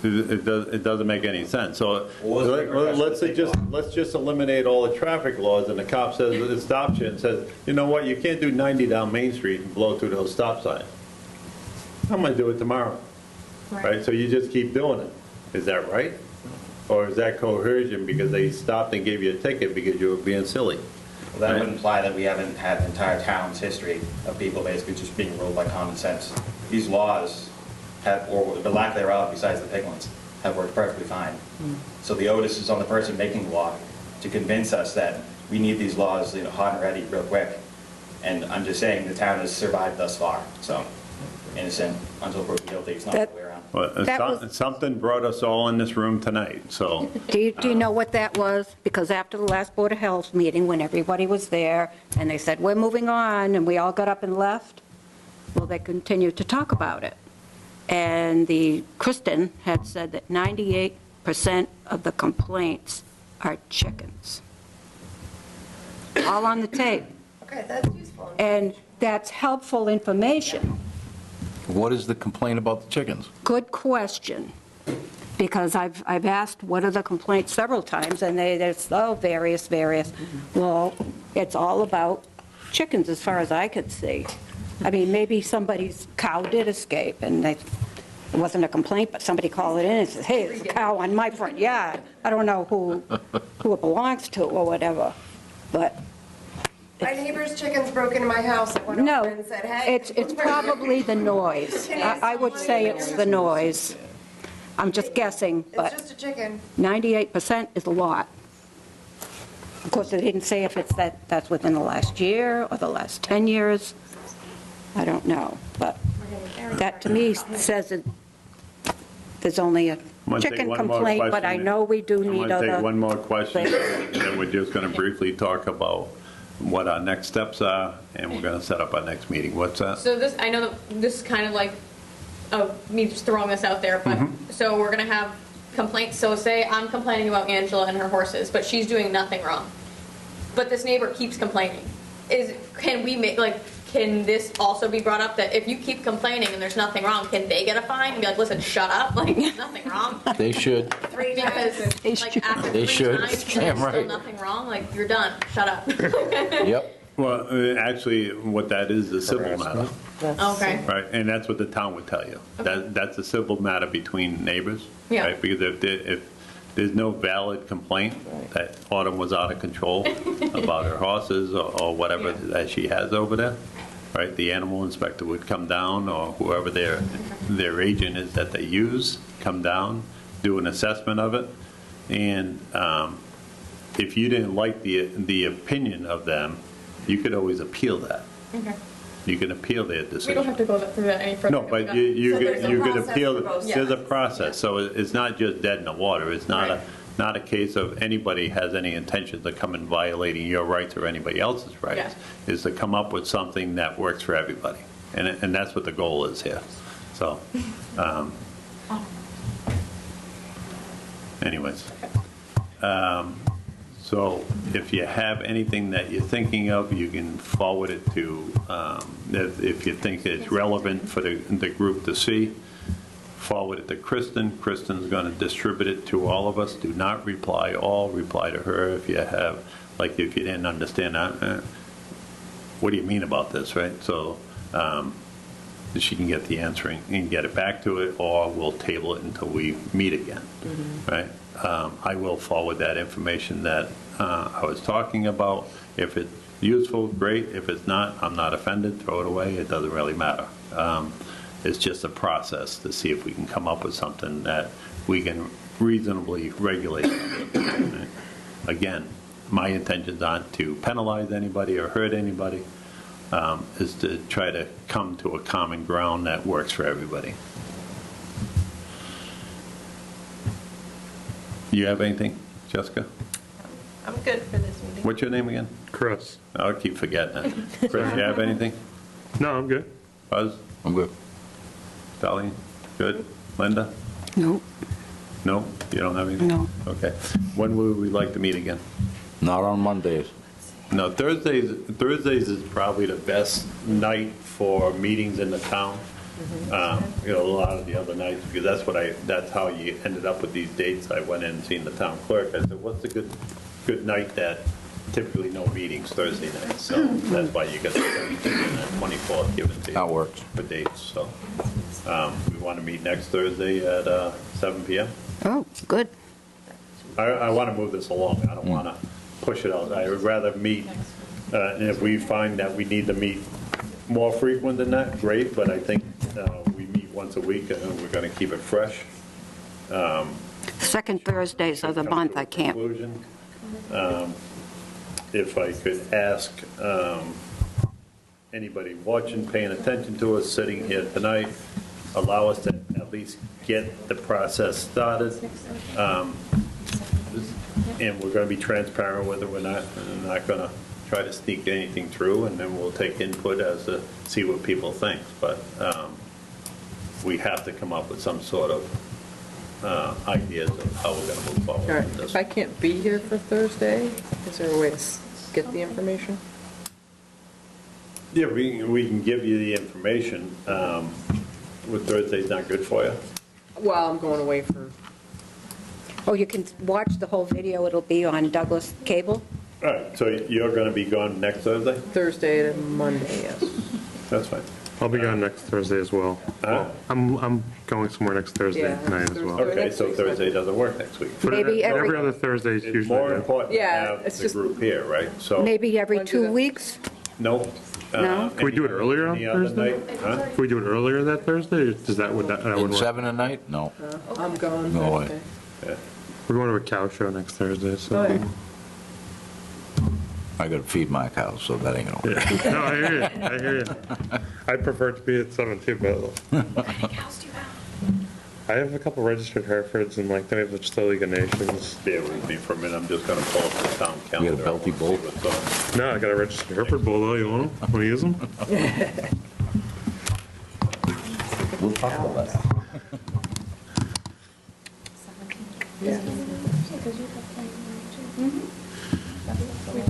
It doesn't make any sense. So Or the request let's to take let's just eliminate all the traffic laws, and the cop says, it stops you and says, you know what, you can't do 90 down Main Street and blow through those stop signs. I'm gonna do it tomorrow, right? So you just keep doing it. Is that right? Or is that coercion because they stopped and gave you a ticket because you were being silly? Well, that would imply that we haven't had an entire town's history of people basically just being ruled by common sense. These laws have, or the lack thereof, besides the pig ones, have worked perfectly fine. So the onus is on the person making the law to convince us that we need these laws, hot and ready, real quick. And I'm just saying, the town has survived thus far, so innocent until proven guilty. It's not the way around. Well, something brought us all in this room tonight, so. Do you know what that was? Because after the last Board of Health meeting, when everybody was there, and they said, we're moving on, and we all got up and left, well, they continued to talk about it. And Kristen had said that 98% of the complaints are chickens. All on the tape. Okay, that's useful. And that's helpful information. What is the complaint about the chickens? Good question, because I've asked what are the complaints several times, and there's, various. Well, it's all about chickens as far as I could see. I mean, maybe somebody's cow did escape, and it wasn't a complaint, but somebody called it in and says, hey, there's a cow on my front yard. I don't know who it belongs to or whatever, but. My neighbor's chickens broke into my house. I went No, over and said, hey. it's probably the noise. I would say it's the noise. I'm just guessing, It's but just a chicken. 98% is a lot. Of course, they didn't say if it's that's within the last year or the last 10 years. I don't know, but that to me says that there's only a I'm gonna take chicken one more complaint, but I question. know we do I'm need going to take other. one more question, things. and then we're just going to briefly talk about what our next steps are, and we're going to set up our next meeting. What's that? So this, I know that this is kind of like, me just throwing this out there, but, so we're gonna have complaints, so say I'm complaining about Angela and her horses, but she's doing nothing wrong. But this neighbor keeps complaining. Can we make, can this also be brought up that if you keep complaining and there's nothing wrong, can they get a fine and be like, listen, shut up, there's nothing wrong? They should. Because, after They 3 should. times, and Damn there's still right. nothing wrong, you're done, shut up. Yep. Well, actually, what that is a civil matter, Okay. right? And that's what the town would tell you. That's a civil matter between neighbors, Yeah. right? Because if there's no valid complaint that Autumn was out of control about her horses or whatever that she has over there, right? The animal inspector would come down, or whoever their agent is that they use, come down, do an assessment of it, and if you didn't like the opinion of them, you could always appeal that. Okay. You can appeal their We don't decision. have to go through that any further. No, but you So there's a could process appeal, for both there's a sides. process, so it's not just dead in the water. It's not Right. not a case of anybody has any intention to come and violating your rights or anybody else's rights. Yeah. Is to come up with something that works for everybody, and that's what the goal is here. So, anyways. So if you have anything that you're thinking of, you can forward it to, if you think it's relevant for the group to see, forward it to Kristen. Kristen's going to distribute it to all of us. Do not reply all, reply to her if you have, if you didn't understand that. What do you mean about this, right? So she can get the answering and get it back to it, or we'll table it until we meet again, right? I will forward that information that I was talking about. If it's useful, great. If it's not, I'm not offended. Throw it away. It doesn't really matter. It's just a process to see if we can come up with something that we can reasonably regulate. Right? Again, my intentions aren't to penalize anybody or hurt anybody. Is to try to come to a common ground that works for everybody. You have anything, Jessica? I'm good for this meeting. What's your name again? Chris. I'll keep forgetting it. Chris, you have anything? No, I'm good. Buzz? I'm good. Darlene? Good? Linda? No, No? You don't have anything? No. Okay. When would we like to meet again? Not on Mondays. No, Thursdays is probably the best night for meetings in the town. You know, a lot of the other nights, because that's how you ended up with these dates. I went in and seen the town clerk. I said, what's a good night that typically no meetings Thursday night? So that's why you got the 17th and the 24th given to you. That works. For dates, so. We want to meet next Thursday at 7 PM. Oh, good. I want to move this along. I don't want to push it out. I would rather meet, and if we find that we need to meet more frequent than that, great, but I think we meet once a week and we're going to keep it fresh. Second Thursdays of the month, I can't. Conclusion. If I could ask anybody watching, paying attention to us, sitting here tonight, allow us to at least get the process started. And we're going to be transparent with it. We're not going to try to sneak anything through, and then we'll take input as to see what people think. But we have to come up with some sort of ideas of how we're going to move forward All right, with this. if I can't be here for Thursday, is there a way to get the information? Yeah, we can give you the information. Would Thursday's not good for you? Well, I'm going away for, Oh, you can watch the whole video. It'll be on Douglas Cable. All right, so you're going to be gone next Thursday? Thursday and Monday, yes. That's fine. I'll be gone next Thursday as well. I'm going somewhere next Thursday Yeah, night as well. Okay, so Thursday doesn't work next week. But Maybe every other Thursday is It's usually more good. important to Yeah, have it's the just- group here, right? So, Maybe every Wanna do 2 that? weeks? no. No? Can we do it earlier on Any other Thursday? night? Huh? Can we do it earlier that Thursday? Or does that, that would work? 7 at night? No. I'm gone No way. Thursday. Yeah. We're going to a cow show next Thursday, so. Oh, yeah. I gotta feed my cows, so that ain't gonna work. Yeah. No, I hear you, I hear you. I prefer it to be at 7 too, but I have a couple registered Herefords and like, then we have the League of Nations. Bear with me for a minute, I'm just going to pull up the town calendar. You got a Belty bull? See what's on. No, I got a registered Hereford bull though, you want them? Want to use them? We'll talk about that.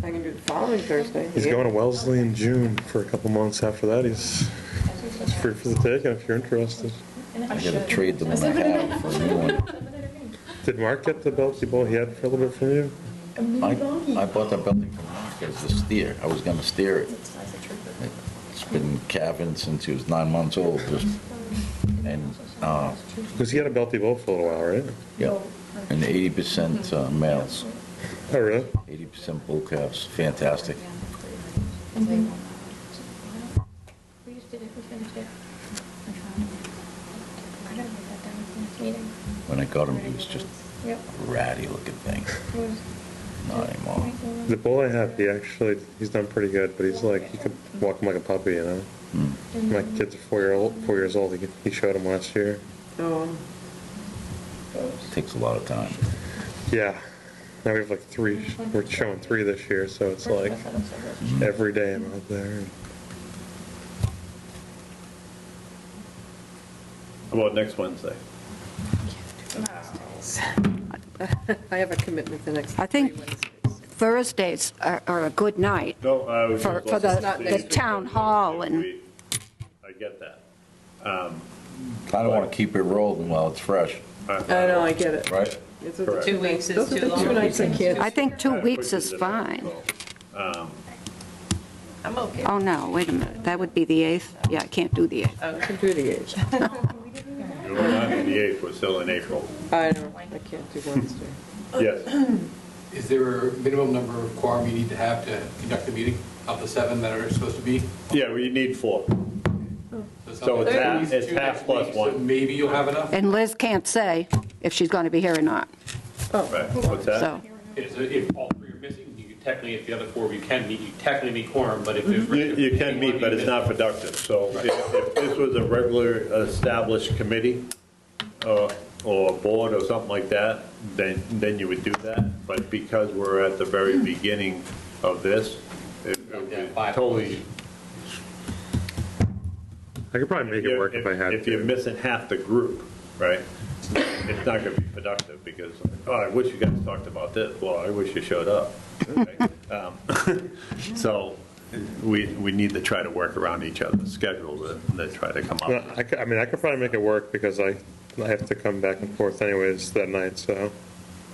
I can do the following Thursday. He's going to Wellesley in June for a couple months after that. He's free for the taking if you're interested. I gotta trade the one I have for a new one. Did Mark get the Belty bull he had for a little bit from you? I bought that Belty from Mark as a steer. I was gonna steer it. It's been calving since he was 9 months old, just, and, Because he had a Belty bull for a little while, right? yeah, and 80% males, Oh, really? 80% bull calves, fantastic. We just did it, we finished it. I gotta write that down for next meeting. When I got him, he was just Yep. a ratty looking thing. It was Not anymore. The bull I have, he's done pretty good, but he's like, he could walk him like a puppy, you know? My kid's 4 years old, he showed him last year. Oh, Takes a lot of time. Yeah. Now we have like 3, we're showing 3 this year, so it's like every day I'm out there. How about next Wednesday? I have a commitment the next I think 3 Wednesdays. Thursdays are a good night No, I was for just looking to see the if town hall and, I get that. Kinda wanna keep it rolling while it's fresh, I know, I get it. right? It's a- Correct. 2 weeks is Those are too the 2 long. nights I can't. I think 2 weeks Push is it fine. I'm okay. Oh, no, wait a minute, that would be the 8th? Yeah, I can't do the 8th. I can do the 8th. We're not in the 8th, we're still in April. I know, I can't do Wednesday. Yes. Is there a minimum number of quorum you need to have to conduct the meeting of the 7 that are supposed to be? Yeah, we need 4. It's So not it's like half- at least it's 2 half next plus week, so 1. maybe you'll have enough? And Liz can't say if she's going to be here or not, Right, what's that? so. If all 3 are missing, you can technically, if the other 4 of you can meet, you technically meet quorum, but if there's... You can meet, but it's not productive. So if this was a regular established committee or board or something like that, then you would do that. But because we're at the very beginning of this, it would be totally... I could probably make it work if I had If you're to. missing half the group, right, it's not going to be productive because, oh, I wish you guys talked about this. Well, I wish you showed up. Right? So we need to try to work around each other's schedules and try to come up. Well, I could probably make it work because I have to come back and forth anyways that night, so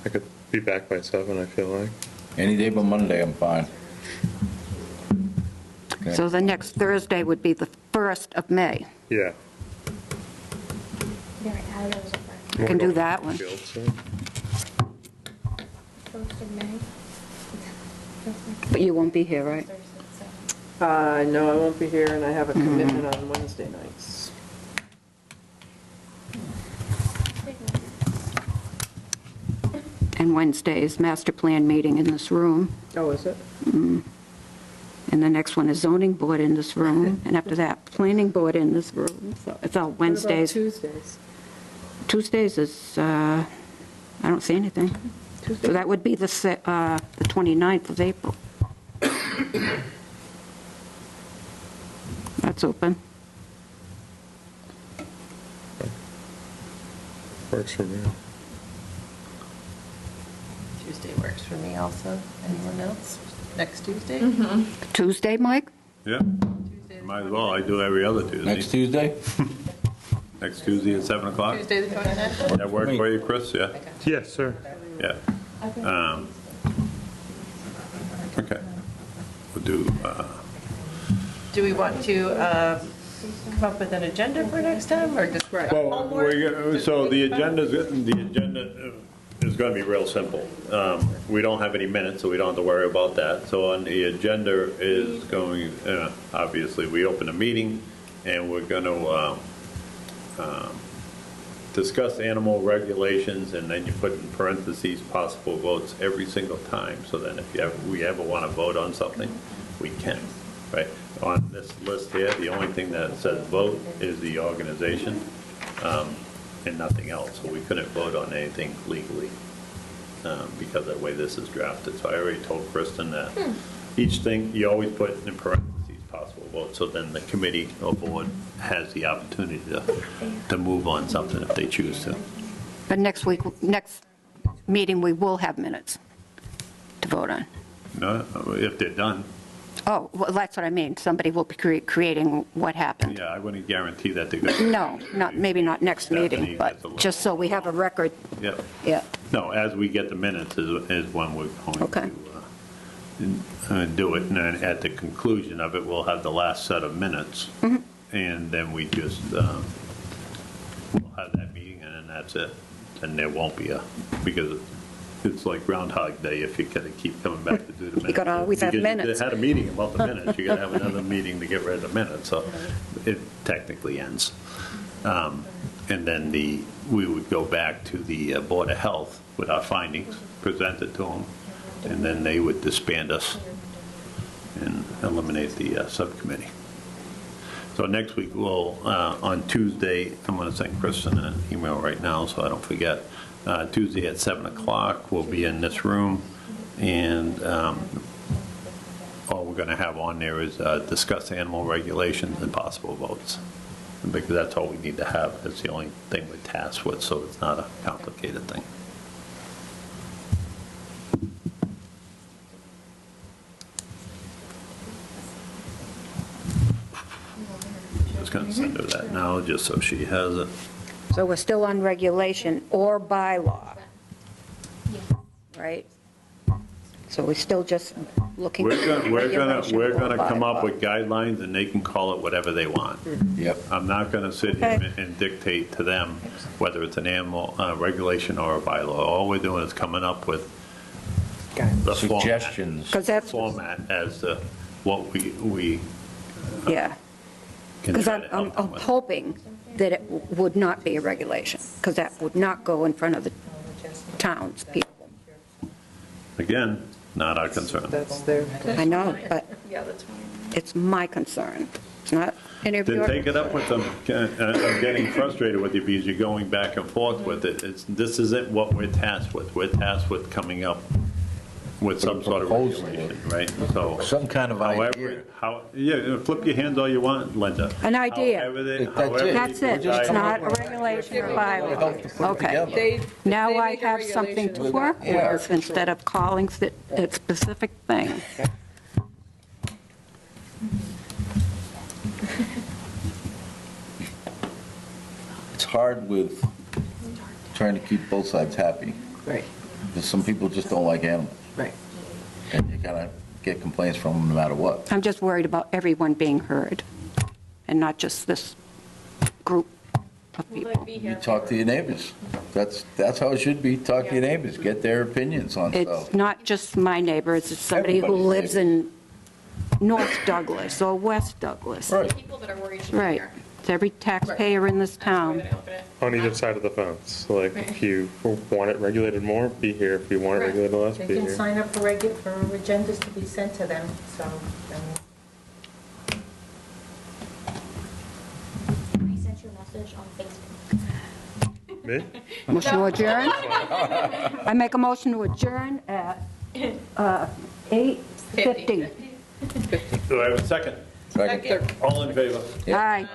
I could be back by 7, I feel like. Any day but Monday, I'm fine. Okay. So the next Thursday would be the 1st of May. Yeah. Yeah, I added those up right. You can do that one. Field, so. First of May. But you won't be here, right? No, I won't be here, and I have a commitment on Wednesday nights. And Wednesday's master plan meeting in this room. Oh, is it? And the next one is zoning board in this room. And after that, planning board in this room. So it's all Wednesdays. What about Tuesdays? Tuesdays is, I don't see anything. So that would be the 29th of April. That's open. Works for me. Tuesday works for me also. Anyone else? Next Tuesday? Tuesday, Mike? Yeah, might as well. I do every other Tuesday. Next Tuesday? Next Tuesday at 7 o'clock? Tuesday the 29th? That work for you, Chris? Yeah? Yes, sir. Yeah. Okay. We'll do, Do we want to come up with an agenda for next time, or just well, so the agenda is going to be real simple. We don't have any minutes, so we don't have to worry about that. So on the agenda is going, obviously, we open a meeting, and we're going to discuss animal regulations, and then you put in parentheses possible votes every single time. So then if we ever want to vote on something, we can, right? On this list here, the only thing that says vote is the organization and nothing else. So we couldn't vote on anything legally because of the way this is drafted. So I already told Kristen that each thing, you always put in parentheses possible vote. So then the committee or board has the opportunity to move on something if they choose to. But next meeting, we will have minutes to vote on. No, if they're done. Oh, well, that's what I mean. Somebody will be creating what happened. Yeah, I wouldn't guarantee that they're going No, maybe not next meeting, but just so we have a record. Yeah. Yeah. No, as we get the minutes is when we're going to do it. And then at the conclusion of it, we'll have the last set of minutes. And then we just, we'll have that meeting and then that's it. And there won't be because it's like Groundhog Day if you gotta keep coming back to do the minutes. You gotta always have Because minutes. You had a meeting about the minutes, you gotta have another meeting to get rid of the minutes, so it technically ends. And then we would go back to the Board of Health with our findings, present it to them, and then they would disband us and eliminate the subcommittee. So next week, we'll, on Tuesday, I'm gonna send Kristen an email right now so I don't forget. Tuesday at 7 o'clock, we'll be in this room, and all we're going to have on there is discuss animal regulations and possible votes, because that's all we need to have. It's the only thing we're tasked with, so it's not a complicated thing. Just going to send her that now, just so she has it. So we're still on regulation or bylaw, right? So we're still just looking. We're gonna come up with guidelines, and they can call it whatever they want. Yep. I'm not gonna sit here and dictate to them whether it's an animal regulation or a bylaw. All we're doing is coming up with the suggestions. Format as to what we Yeah. can Because try to I'm help them with. hoping that it would not be a regulation, because that would not go in front of the town's people. Again, not our concern. That's their. I know, but Yeah, that's fine. it's my concern. It's not any of Then your. take it up with them. I'm getting frustrated with you because you're going back and forth with it. This isn't what we're tasked with. We're tasked with coming up with some sort of regulation, right? So some kind of idea. Flip your hands all you want, Linda. An idea. That's it. It's not a regulation or bylaw. Okay. Now I have something to work with instead of calling it a specific thing. hard with trying to keep both sides happy. Right, Because some people just don't like animals. right. And you gotta get complaints from them no matter what. I'm just worried about everyone being heard, and not just this group of people. You talk to your neighbors. That's how it should be. Talk to your neighbors, get their opinions on stuff. It's not just my neighbors, it's somebody who Everybody's lives in North Douglas or West Douglas. Right. People that are worried should be Right. here. It's every taxpayer in this That's the way town. that I look at it. On either side of the fence. Like, if you want it regulated more, be here. If you want it Right. regulated less, They be can here. sign up for agendas to be sent to them, so, I sent you a message on Facebook. Me? Motion to adjourn? I make a motion to adjourn at 8:50. Do I have a second? Second. All in favor? Aye.